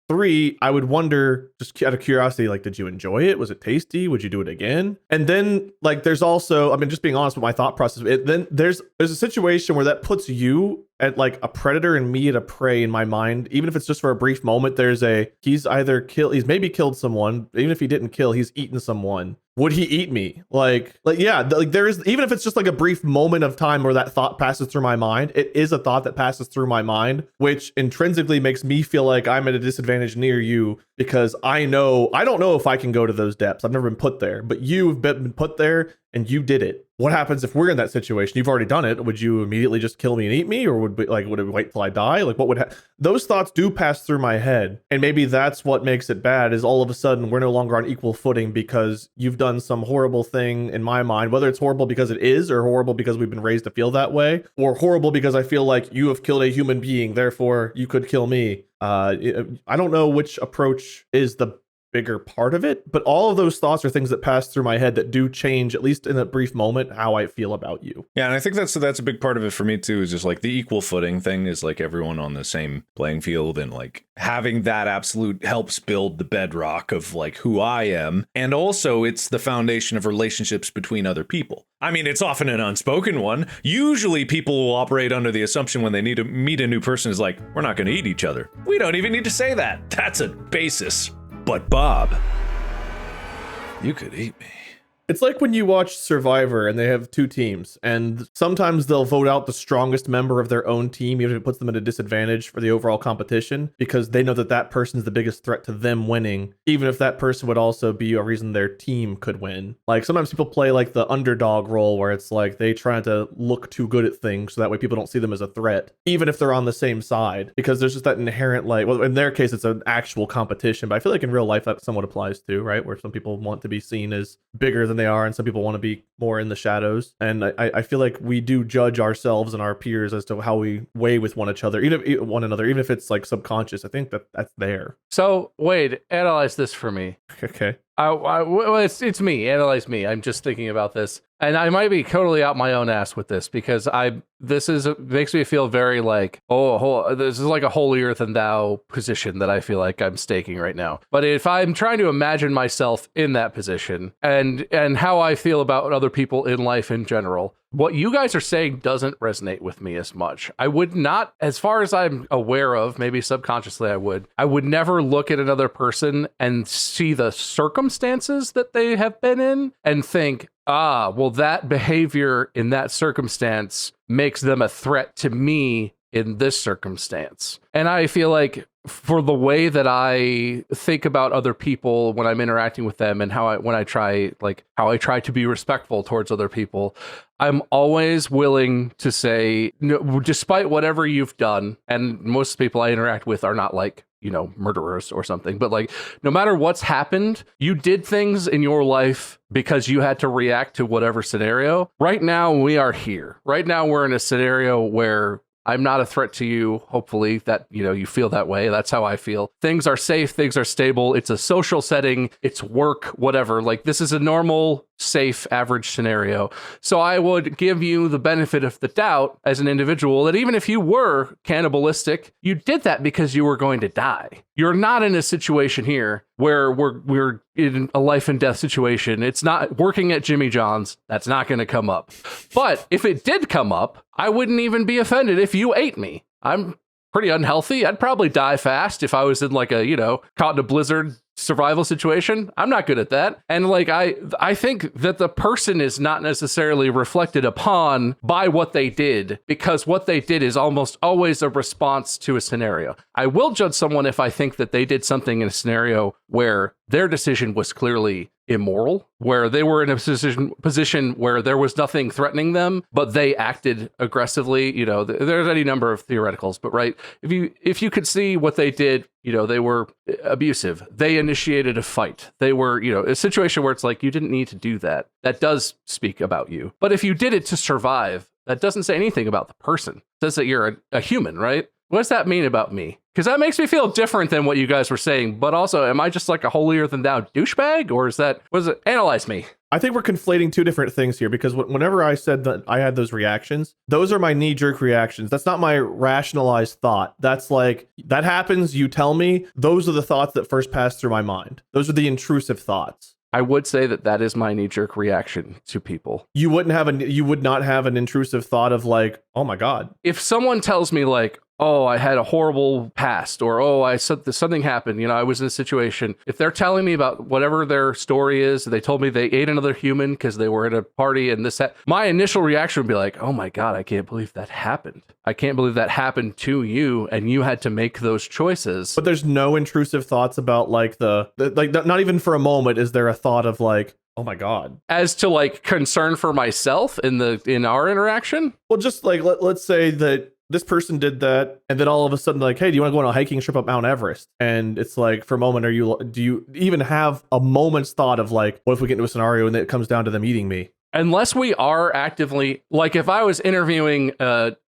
Three, I would wonder, just out of curiosity, like, did you enjoy it? Was it tasty? Would you do it again? And then, like, there's also, I mean, just being honest with my thought process, then there's a situation where that puts you at like a predator and me at a prey in my mind. Even if it's just for a brief moment, he's maybe killed someone. Even if he didn't kill, he's eaten someone. Would he eat me? There is, even if it's just like a brief moment of time where that thought passes through my mind, it is a thought that passes through my mind, which intrinsically makes me feel like I'm at a disadvantage near you because I don't know if I can go to those depths. I've never been put there, but you've been put there and you did it. What happens if we're in that situation? You've already done it. Would you immediately just kill me and eat me, or would it wait till I die? Like, what would those thoughts do pass through my head, and maybe that's what makes it bad. Is all of a sudden we're no longer on equal footing because you've done some horrible thing in my mind, whether it's horrible because it is, or horrible because we've been raised to feel that way, or horrible because I feel like you have killed a human being, therefore you could kill me. I don't know which approach is the bigger part of it, but all of those thoughts are things that pass through my head that do change, at least in a brief moment, how I feel about you. Yeah, and I think that's a big part of it for me too, is just like the equal footing thing is like everyone on the same playing field, and like having that absolute helps build the bedrock of like who I am. And also it's the foundation of relationships between other people. I mean, it's often an unspoken one. Usually people will operate under the assumption when they need to meet a new person is like, we're not going to eat each other. We don't even need to say that. That's a basis. But Bob, you could eat me. It's like when you watch Survivor and they have two teams, and sometimes they'll vote out the strongest member of their own team, even if it puts them at a disadvantage for the overall competition, because they know that that person is the biggest threat to them winning, even if that person would also be a reason their team could win. Like sometimes people play like the underdog role where it's like they try to look too good at things so that way people don't see them as a threat, even if they're on the same side, because there's just that inherent, like, well, in their case, it's an actual competition, but I feel like in real life that somewhat applies too, right? Where some people want to be seen as bigger than they are, and some people want to be more in the shadows. And I feel like we do judge ourselves and our peers as to how we weigh with one another, even if it's like subconscious. I think that's there. So Wade, analyze this for me. Okay. Well, it's me. Analyze me. I'm just thinking about this, and I might be totally out my own ass with this because makes me feel very like, this is like a holier than thou position that I feel like I'm staking right now. But if I'm trying to imagine myself in that position and how I feel about other people in life in general, what you guys are saying doesn't resonate with me as much. I would not, as far as I'm aware of, maybe subconsciously I would never look at another person and see the circumstances that they have been in and think, well, that behavior in that circumstance makes them a threat to me in this circumstance. And I feel like for the way that I think about other people when I'm interacting with them and how I try to be respectful towards other people, I'm always willing to say, no, despite whatever you've done, and most people I interact with are not like, murderers or something, but like, no matter what's happened, you did things in your life because you had to react to whatever scenario. Right now, we are here. Right now, we're in a scenario where I'm not a threat to you. Hopefully that, you feel that way. That's how I feel. Things are safe. Things are stable. It's a social setting. It's work, whatever. Like this is a normal, safe, average scenario. So I would give you the benefit of the doubt as an individual that even if you were cannibalistic, you did that because you were going to die. You're not in a situation here where we're in a life and death situation. It's not working at Jimmy John's. That's not going to come up. But if it did come up, I wouldn't even be offended if you ate me. I'm pretty unhealthy. I'd probably die fast if I was in like a, caught in a blizzard survival situation. I'm not good at that. And like, I think that the person is not necessarily reflected upon by what they did, because what they did is almost always a response to a scenario. I will judge someone if I think that they did something in a scenario where their decision was clearly immoral, where they were in a position where there was nothing threatening them, but they acted aggressively. There's any number of theoreticals, but right, if you could see what they did, they were abusive. They initiated a fight. They were, a situation where it's like, you didn't need to do that. That does speak about you. But if you did it to survive, that doesn't say anything about the person. It says that you're a human, right? What does that mean about me? Because that makes me feel different than what you guys were saying. But also, am I just like a holier than thou douchebag? Or what is it? Analyze me. I think we're conflating two different things here, because whenever I said that I had those reactions, those are my knee-jerk reactions. That's not my rationalized thought. That's like, that happens, you tell me, those are the thoughts that first pass through my mind. Those are the intrusive thoughts. I would say that is my knee-jerk reaction to people. You would not have an intrusive thought of like, oh my God. If someone tells me like, oh, I had a horrible past, or something happened, I was in a situation. If they're telling me about whatever their story is, they told me they ate another human because they were at a party and my initial reaction would be like, oh my God, I can't believe that happened. I can't believe that happened to you and you had to make those choices. But there's no intrusive thoughts about like not even for a moment is there a thought of like, oh my God. As to like concern for myself in our interaction? Well, just like, let's say that this person did that, and then all of a sudden like, hey, do you want to go on a hiking trip up Mount Everest? And it's like, for a moment, do you even have a moment's thought of like, what if we get into a scenario and it comes down to them eating me? unless we are actively, like if I was interviewing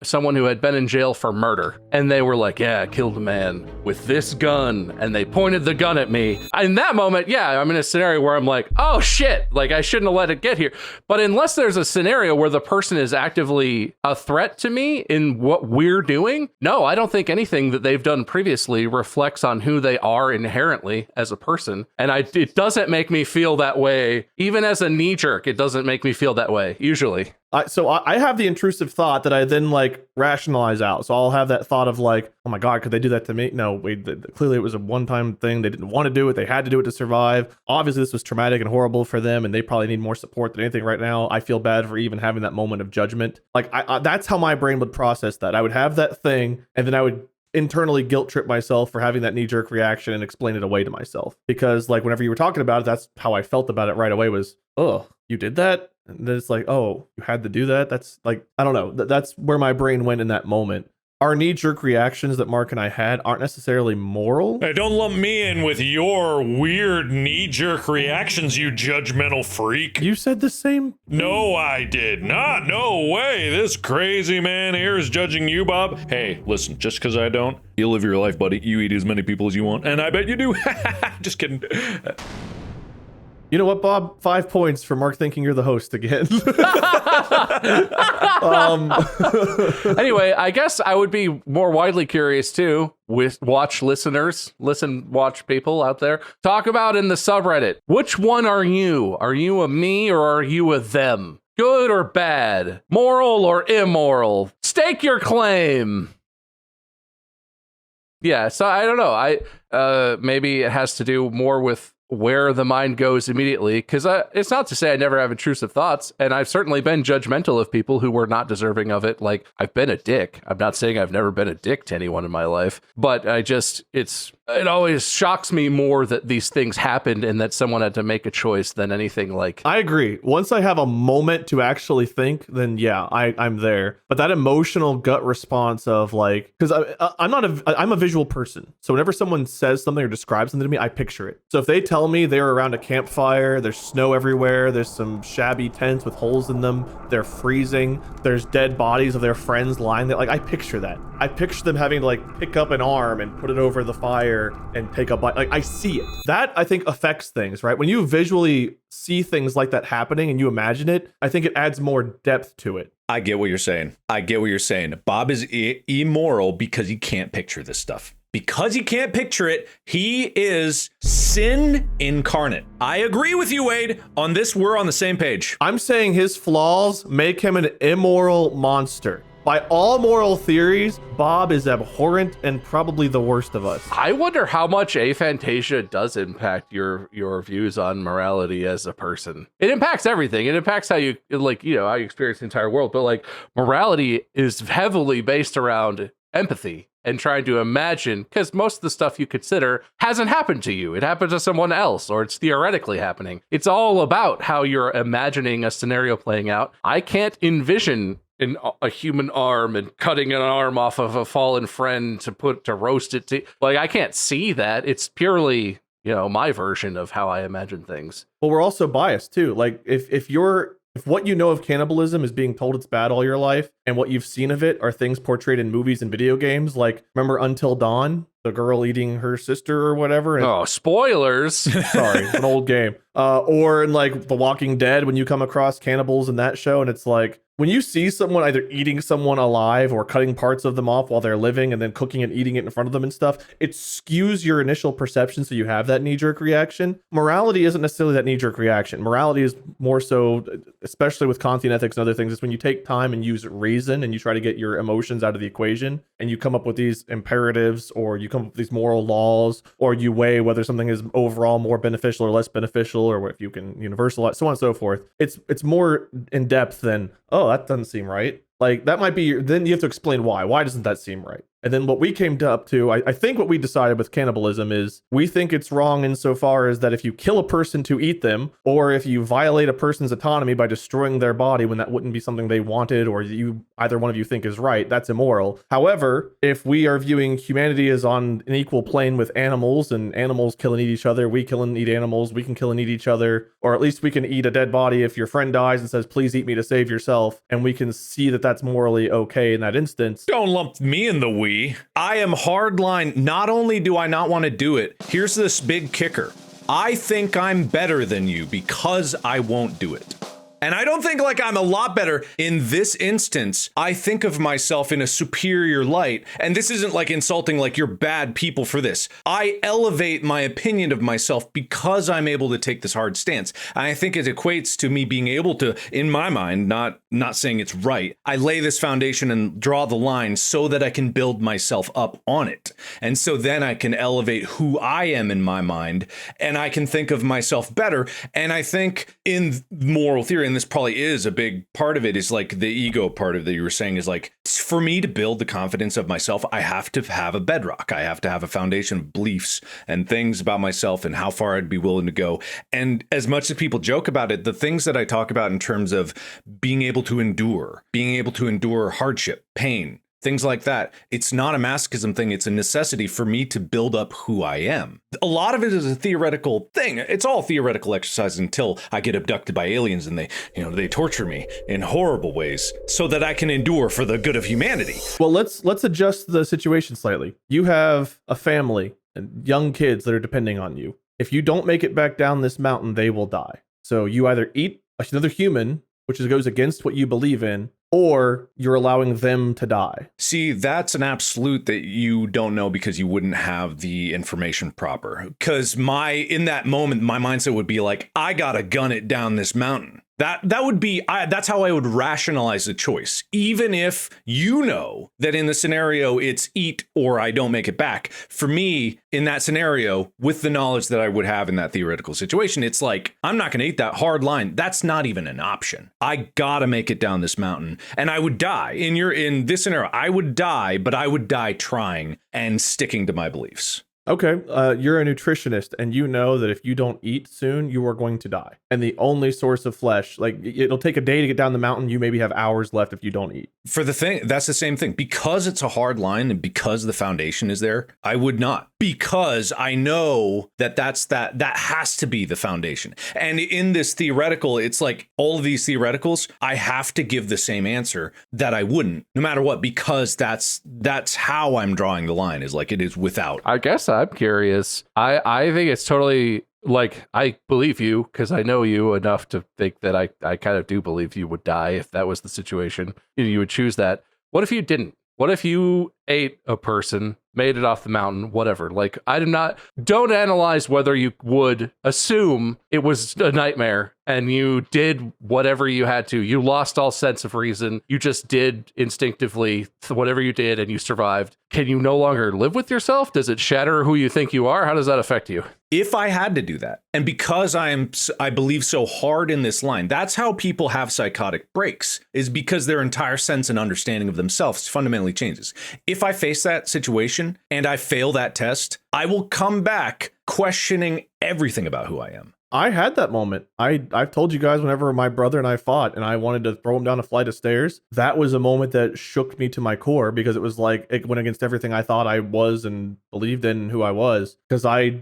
someone who had been in jail for murder and they were like, yeah, I killed a man with this gun, and they pointed the gun at me, in that moment, yeah, I'm in a scenario where I'm like, oh shit, like I shouldn't have let it get here. But unless there's a scenario where the person is actively a threat to me in what we're doing, no, I don't think anything that they've done previously reflects on who they are inherently as a person. And it doesn't make me feel that way. Even as a knee jerk, it doesn't make me feel that way, usually. So I have the intrusive thought that I then like rationalize out. So I'll have that thought of like, oh my God, could they do that to me? No, wait, clearly it was a one-time thing. They didn't want to do it. They had to do it to survive. Obviously, this was traumatic and horrible for them, and they probably need more support than anything right now. I feel bad for even having that moment of judgment. Like that's how my brain would process that. I would have that thing, and then I would internally guilt trip myself for having that knee-jerk reaction and explain it away to myself. Because like whenever you were talking about it, that's how I felt about it right away was, oh, you did that? And then it's like, oh, you had to do that? That's like, I don't know. That's where my brain went in that moment. Our knee-jerk reactions that Mark and I had aren't necessarily moral. Hey, don't lump me in with your weird knee-jerk reactions, you judgmental freak. You said the same. No, I did not. No way. This crazy man here is judging you, Bob. Hey, listen, just because I don't, you live your life, buddy. You eat as many people as you want, and I bet you do. Just kidding. You know what, Bob? 5 points for Mark thinking you're the host again. Anyway, I guess I would be more widely curious too, with watch people out there, talk about in the subreddit. Which one are you? Are you a me or are you a them? Good or bad? Moral or immoral? Stake your claim. Yeah, so I don't know. Maybe it has to do more with where the mind goes immediately, because it's not to say I never have intrusive thoughts, and I've certainly been judgmental of people who were not deserving of it. Like, I've been a dick. I'm not saying I've never been a dick to anyone in my life, but it always shocks me more that these things happened and that someone had to make a choice than anything like. I agree. Once I have a moment to actually think, then yeah, I'm there. But that emotional gut response of like, because I'm a visual person. So whenever someone says something or describes something to me, I picture it. So if they tell me they're around a campfire, there's snow everywhere, there's some shabby tents with holes in them, they're freezing, there's dead bodies of their friends lying there, like I picture that. I picture them having to like pick up an arm and put it over the fire and take up, like I see it. That I think affects things, right? When you visually see things like that happening and you imagine it, I think it adds more depth to it. I get what you're saying. Bob is immoral because he can't picture this stuff. Because he can't picture it, he is sin incarnate. I agree with you, Wade. On this, we're on the same page. I'm saying his flaws make him an immoral monster. By all moral theories, Bob is abhorrent and probably the worst of us. I wonder how much aphantasia does impact your views on morality as a person. It impacts everything. It impacts how you how you experience the entire world. But like morality is heavily based around empathy and trying to imagine, because most of the stuff you consider hasn't happened to you. It happened to someone else, or it's theoretically happening. It's all about how you're imagining a scenario playing out. I can't envision a human arm and cutting an arm off of a fallen friend to roast it to, like, I can't see that. It's purely, my version of how I imagine things. Well, we're also biased too. Like if what you know of cannibalism is being told it's bad all your life, and what you've seen of it are things portrayed in movies and video games, like remember Until Dawn, the girl eating her sister or whatever? Oh, spoilers. Sorry, an old game. Or in like The Walking Dead, when you come across cannibals in that show, and it's like, when you see someone either eating someone alive or cutting parts of them off while they're living and then cooking and eating it in front of them and stuff, it skews your initial perception, so you have that knee-jerk reaction. Morality isn't necessarily that knee-jerk reaction. Morality is more so, especially with Kantian ethics and other things, is when you take time and use reason and you try to get your emotions out of the equation and you come up with these imperatives, or you come up with these moral laws, or you weigh whether something is overall more beneficial or less beneficial, or if you can universalize, so on and so forth. It's more in depth than, oh, that doesn't seem right. Like that might be, then you have to explain why. Why doesn't that seem right? And then what we came up to, I think what we decided with cannibalism is we think it's wrong insofar as that if you kill a person to eat them, or if you violate a person's autonomy by destroying their body when that wouldn't be something they wanted or either one of you think is right, that's immoral. However, if we are viewing humanity as on an equal plane with animals, and animals kill and eat each other, we kill and eat animals, we can kill and eat each other, or at least we can eat a dead body if your friend dies and says, please eat me to save yourself, and we can see that that's morally okay in that instance. Don't lump me in the we. I am hardline. Not only do I not want to do it, here's this big kicker. I think I'm better than you because I won't do it. And I don't think like I'm a lot better in this instance. I think of myself in a superior light. And this isn't like insulting like you're bad people for this. I elevate my opinion of myself because I'm able to take this hard stance. And I think it equates to me being able to, in my mind, not saying it's right, I lay this foundation and draw the line so that I can build myself up on it. And so then I can elevate who I am in my mind and I can think of myself better. And I think in moral theory, and this probably is a big part of it, is like the ego part of that you were saying is like, for me to build the confidence of myself, I have to have a bedrock. I have to have a foundation of beliefs and things about myself and how far I'd be willing to go. And as much as people joke about it, the things that I talk about in terms of being able to endure hardship, pain, things like that. It's not a masochism thing. It's a necessity for me to build up who I am. A lot of it is a theoretical thing. It's all theoretical exercise until I get abducted by aliens and they torture me in horrible ways so that I can endure for the good of humanity. Well, let's adjust the situation slightly. You have a family and young kids that are depending on you. If you don't make it back down this mountain, they will die. So you either eat another human, which goes against what you believe in, or you're allowing them to die. See, that's an absolute that you don't know because you wouldn't have the information proper. Because in that moment, my mindset would be like, I gotta gun it down this mountain. That would be, that's how I would rationalize the choice. Even if you know that in the scenario it's eat or I don't make it back. For me, in that scenario, with the knowledge that I would have in that theoretical situation, it's like, I'm not going to eat that hard line. That's not even an option. I gotta make it down this mountain. And I would die. In this scenario, I would die, but I would die trying and sticking to my beliefs. Okay, you're a nutritionist, and you know that if you don't eat soon, you are going to die. And the only source of flesh, like it'll take a day to get down the mountain, you maybe have hours left if you don't eat. That's the same thing. Because it's a hard line and because the foundation is there, I would not. Because I know that that has to be the foundation. And in this theoretical, it's like all of these theoreticals, I have to give the same answer that I wouldn't, no matter what, because that's how I'm drawing the line, is like it is without. I guess I'm curious. I think it's totally like, I believe you because I know you enough to think that I kind of do believe you would die if that was the situation. You would choose that. What if you didn't? What if you ate a person, made it off the mountain, whatever? Like, don't analyze whether you would assume it was a nightmare and you did whatever you had to. You lost all sense of reason. You just did instinctively whatever you did and you survived. Can you no longer live with yourself? Does it shatter who you think you are? How does that affect you? If I had to do that, and because I believe so hard in this line, that's how people have psychotic breaks, is because their entire sense and understanding of themselves fundamentally changes. If I face that situation and I fail that test, I will come back questioning everything about who I am. I had that moment. I've told you guys whenever my brother and I fought and I wanted to throw him down a flight of stairs, that was a moment that shook me to my core because it was like it went against everything I thought I was and believed in who I was, because I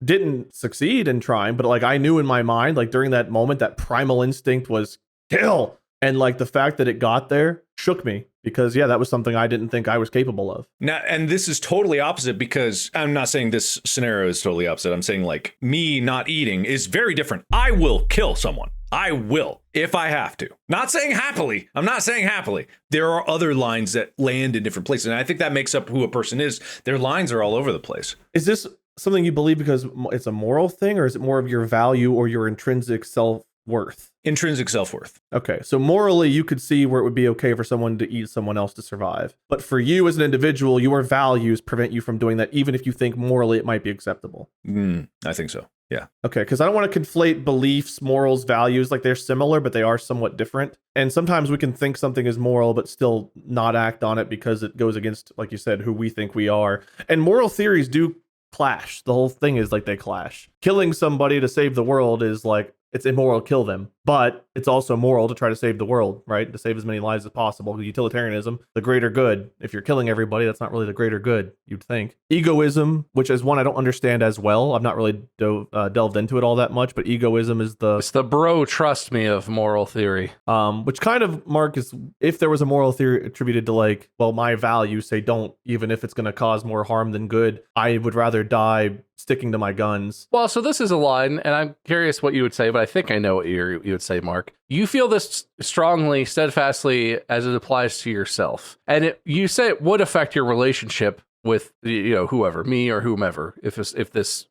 didn't succeed in trying, but like I knew in my mind, like during that moment, that primal instinct was kill. And like the fact that it got there shook me because, yeah, that was something I didn't think I was capable of. Now, and this is totally opposite, because I'm not saying this scenario is totally opposite. I'm saying like me not eating is very different. I will kill someone. I will, if I have to. Not saying happily. I'm not saying happily. There are other lines that land in different places. And I think that makes up who a person is. Their lines are all over the place. Is this something you believe because it's a moral thing, or is it more of your value or your intrinsic self-worth? Intrinsic self-worth. Okay, so morally, you could see where it would be okay for someone to eat someone else to survive. But for you as an individual, your values prevent you from doing that, even if you think morally it might be acceptable. I think so. Yeah. Okay, because I don't want to conflate beliefs, morals, values. Like they're similar, but they are somewhat different. And sometimes we can think something is moral, but still not act on it because it goes against, like you said, who we think we are. And moral theories do clash. The whole thing is like they clash. Killing somebody to save the world is like, it's immoral to kill them, but it's also moral to try to save the world, right? To save as many lives as possible. Utilitarianism, the greater good. If you're killing everybody, that's not really the greater good, you'd think. Egoism, which is one I don't understand as well. I've not really delved into it all that much, but egoism is It's the bro trust me of moral theory. Which kind of, Mark, is if there was a moral theory attributed to like, well, my values say don't, even if it's going to cause more harm than good, I would rather die sticking to my guns. Well, so this is a line, and I'm curious what you would say, but I think I know what you would say, Mark. You feel this strongly, steadfastly, as it applies to yourself. And you say it would affect your relationship with, whoever, me or whomever, if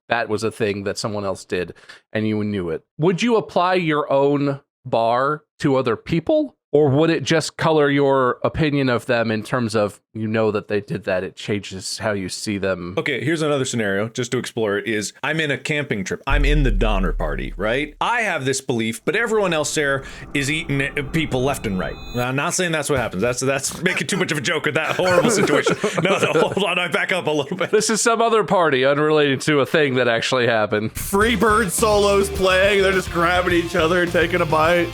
that was a thing that someone else did and you knew it. Would you apply your own bar to other people? Or would it just color your opinion of them in terms of, that they did that, it changes how you see them? Okay, here's another scenario, just to explore it, is I'm in a camping trip. I'm in the Donner Party, right? I have this belief, but everyone else there is eating people left and right. Now, I'm not saying that's what happens. That's making too much of a joke of that horrible situation. No, hold on, I back up a little bit. This is some other party unrelated to a thing that actually happened. Freebird solos playing, they're just grabbing each other and taking a bite.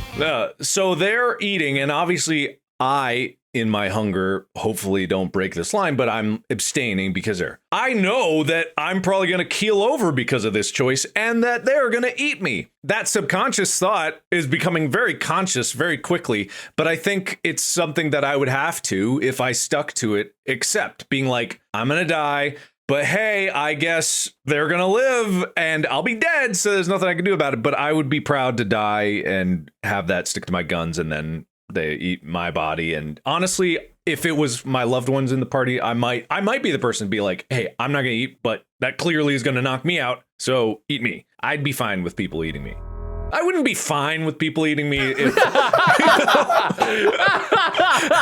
So they're eating, and obviously I, in my hunger, hopefully don't break this line, but I'm abstaining because I know that I'm probably going to keel over because of this choice and that they're going to eat me. That subconscious thought is becoming very conscious very quickly, but I think it's something that I would have to, if I stuck to it, accept, being like, I'm going to die. But hey, I guess they're going to live and I'll be dead, so there's nothing I can do about it. But I would be proud to die and have that stick to my guns, and then they eat my body. And honestly, if it was my loved ones in the party, I might be the person to be like, hey, I'm not going to eat, but that clearly is going to knock me out, so eat me. I'd be fine with people eating me. I wouldn't be fine with people eating me if...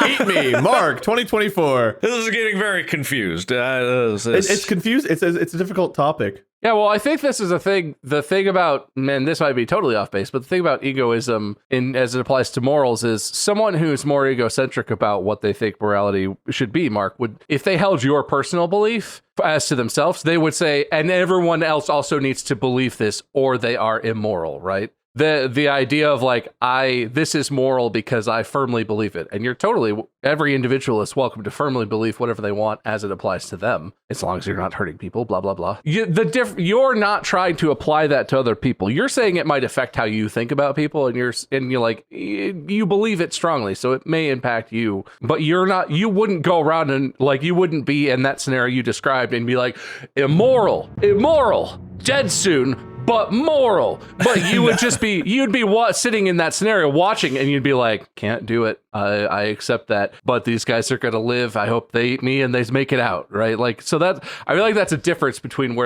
Eat me, Mark, 2024. This is getting very confused. It's confused. It's a difficult topic. Yeah, well, I think this is a thing. The thing about, man, this might be totally off base, but the thing about egoism, as it applies to morals, is someone who's more egocentric about what they think morality should be, Mark, would, if they held your personal belief as to themselves, they would say, and everyone else also needs to believe this, or they are immoral, right? The idea of like, this is moral because I firmly believe it. And every individual is welcome to firmly believe whatever they want as it applies to them, as long as you're not hurting people, blah, blah, blah. You're not trying to apply that to other people. You're saying it might affect how you think about people, and you're like, you believe it strongly, so it may impact you, but you wouldn't go around and like, you wouldn't be in that scenario you described and be like, immoral, dead soon, but moral. But you would just be, sitting in that scenario watching, and you'd be like, can't do it. I accept that, but these guys are going to live. I hope they eat me and they make it out, right? Like, so that, I feel like that's a difference between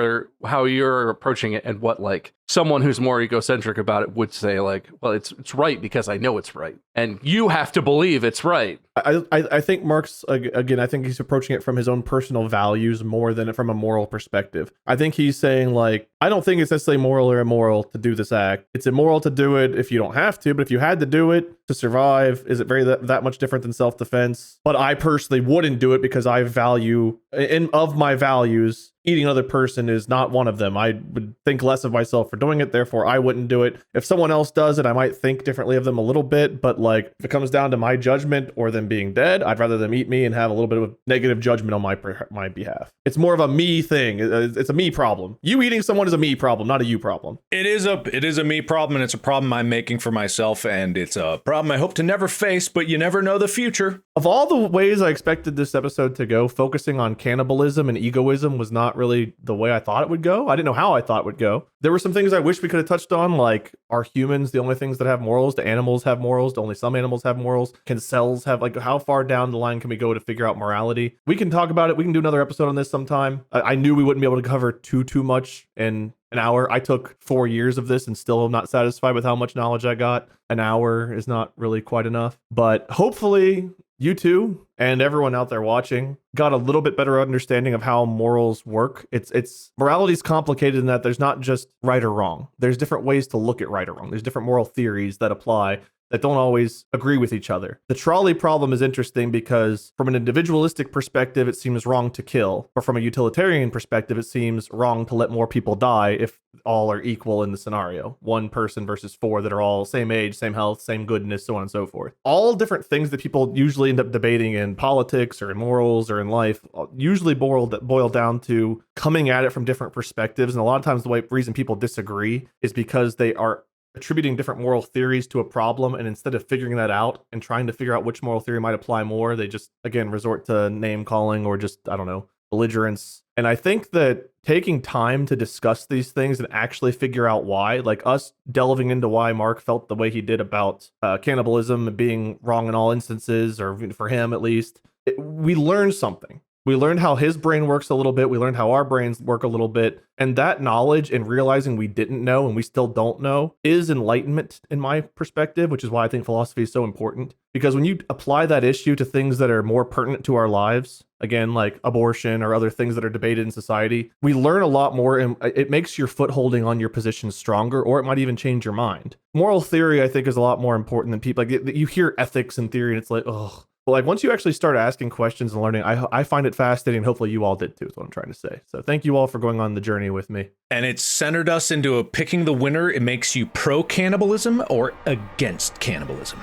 how you're approaching it and what like someone who's more egocentric about it would say, like, well, it's right because I know it's right, and you have to believe it's right. I think Mark's, again, I think he's approaching it from his own personal values more than from a moral perspective. I think he's saying like, I don't think it's necessarily moral or immoral to do this act. It's immoral to do it if you don't have to, but if you had to do it to survive, is it very that much different than self-defense? But I personally wouldn't do it because I value, of my values, eating another person is not one of them. I would think less of myself for doing it, therefore I wouldn't do it. If someone else does it, I might think differently of them a little bit, but like if it comes down to my judgment or them being dead, I'd rather them eat me and have a little bit of negative judgment on my behalf. It's more of a me thing. It's a me problem. You eating someone is a me problem, not a you problem. It is a me problem, and it's a problem I'm making for myself, and it's a problem I hope to never face, but you never know the future. Of all the ways I expected this episode to go, focusing on cannibalism and egoism was not really the way I thought it would go. I didn't know how I thought it would go. There were some things I wish we could have touched on, like, are humans the only things that have morals? Do animals have morals? Do only some animals have morals? Can cells have, like, how far down the line can we go to figure out morality? We can talk about it. We can do another episode on this sometime. I knew we wouldn't be able to cover too much in an hour. I took 4 years of this and still am not satisfied with how much knowledge I got. An hour is not really quite enough, but hopefully you two and everyone out there watching got a little bit better understanding of how morals work. It's morality is complicated in that there's not just right or wrong. There's different ways to look at right or wrong. There's different moral theories that apply that don't always agree with each other. The trolley problem is interesting because from an individualistic perspective, it seems wrong to kill. But from a utilitarian perspective, it seems wrong to let more people die if all are equal in the scenario. One person versus four that are all same age, same health, same goodness, so on and so forth. All different things that people usually end up debating in politics or in morals or in life usually boil down to coming at it from different perspectives. And a lot of times the reason people disagree is because they are attributing different moral theories to a problem, and instead of figuring that out and trying to figure out which moral theory might apply more, they just again resort to name calling or just, I don't know, belligerence. And I think that taking time to discuss these things and actually figure out why, like us delving into why Mark felt the way he did about cannibalism being wrong in all instances, or for him at least, we learned something. We learned how his brain works a little bit. We learned how our brains work a little bit. And that knowledge and realizing we didn't know and we still don't know is enlightenment in my perspective, which is why I think philosophy is so important. Because when you apply that issue to things that are more pertinent to our lives, again, like abortion or other things that are debated in society, we learn a lot more, and it makes your footholding on your position stronger, or it might even change your mind. Moral theory, I think, is a lot more important than people. Like, you hear ethics and theory and it's like, oh. But like once you actually start asking questions and learning, I find it fascinating. Hopefully you all did too, is what I'm trying to say. So thank you all for going on the journey with me. And it centered us into picking the winner. It makes you pro-cannibalism or against cannibalism.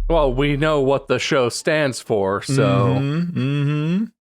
Well, we know what the show stands for, so...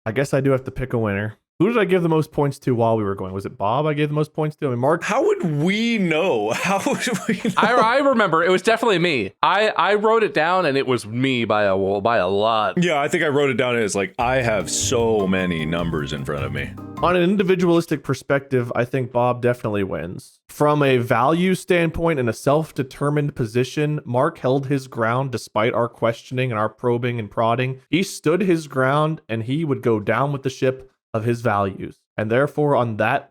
I guess I do have to pick a winner. Who did I give the most points to while we were going? Was it Bob I gave the most points to? I mean, Mark? How would we know? How would we know? I remember. It was definitely me. I wrote it down, and it was me by a lot. Yeah, I think I wrote it down as like, I have so many numbers in front of me. On an individualistic perspective, I think Bob definitely wins. From a value standpoint and a self-determined position, Mark held his ground despite our questioning and our probing and prodding. He stood his ground, and he would go down with the ship of his values. And therefore,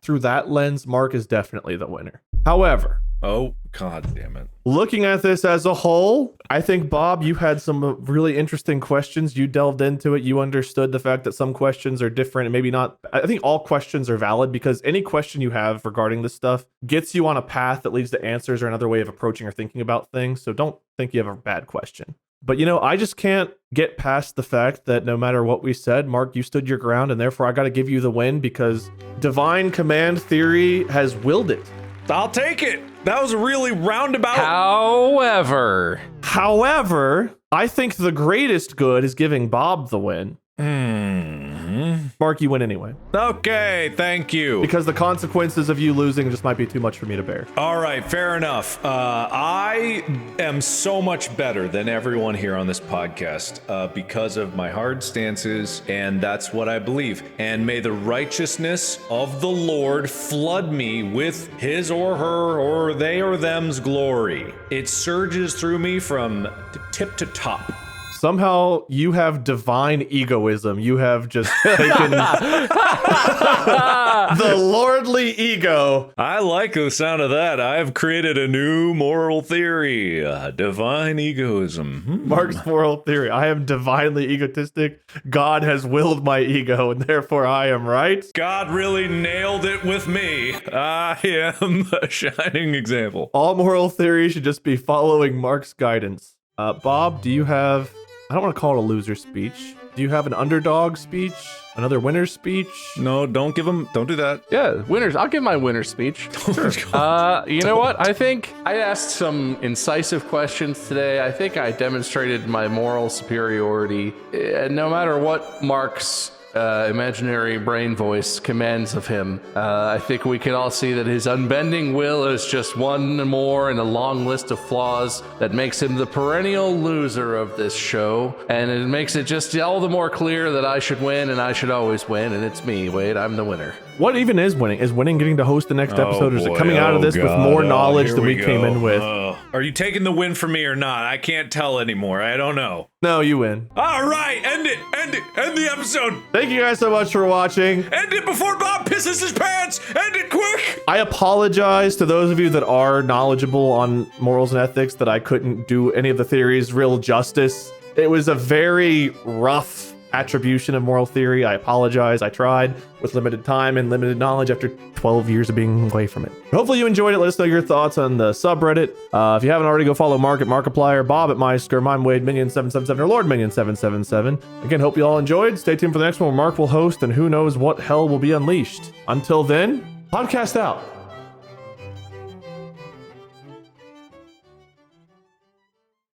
through that lens, Mark is definitely the winner. However, oh, God damn it. Looking at this as a whole, I think, Bob, you had some really interesting questions. You delved into it. You understood the fact that some questions are different and maybe not. I think all questions are valid because any question you have regarding this stuff gets you on a path that leads to answers or another way of approaching or thinking about things. So don't think you have a bad question. But, I just can't get past the fact that no matter what we said, Mark, you stood your ground, and therefore I got to give you the win because divine command theory has willed it. I'll take it. That was a really roundabout. However, I think the greatest good is giving Bob the win. Mark, you win anyway. Okay, thank you. Because the consequences of you losing just might be too much for me to bear. All right, fair enough. I am so much better than everyone here on this podcast because of my hard stances, and that's what I believe. And may the righteousness of the Lord flood me with his or her or they or them's glory. It surges through me from tip to top. Somehow you have divine egoism. You have just taken the lordly ego. I like the sound of that. I have created a new moral theory. Divine egoism. Mark's moral theory. I am divinely egotistic. God has willed my ego, and therefore I am right. God really nailed it with me. I am a shining example. All moral theory should just be following Mark's guidance. Bob, do you have... I don't want to call it a loser speech. Do you have an underdog speech? Another winner's speech? No, don't do that. Yeah, winners. I'll give my winner speech. Sure. You know what? I think I asked some incisive questions today. I think I demonstrated my moral superiority. No matter what Mark's imaginary brain voice commands of him, I think we can all see that his unbending will is just one more in a long list of flaws that makes him the perennial loser of this show, and it makes it just all the more clear that I should win and I should always win, and it's me, Wade. I'm the winner. What even is winning? Is winning getting to host the next episode, or is it coming out of this with more knowledge than we came in with? Are you taking the win from me or not? I can't tell anymore. I don't know. No, you win. All right, end the episode. Thank you guys so much for watching. End it before Bob pisses his pants. End it quick. I apologize to those of you that are knowledgeable on morals and ethics that I couldn't do any of the theories real justice. It was a very rough attribution of moral theory. I apologize. I tried with limited time and limited knowledge after 12 years of being away from it. Hopefully you enjoyed it. Let us know your thoughts on the subreddit. If you haven't already, go follow Mark at Markiplier, Bob at Meisker, I'm Wade Minion777, or Lord Minion777. Again, hope you all enjoyed. Stay tuned for the next one where Mark will host and who knows what hell will be unleashed. Until then, podcast out.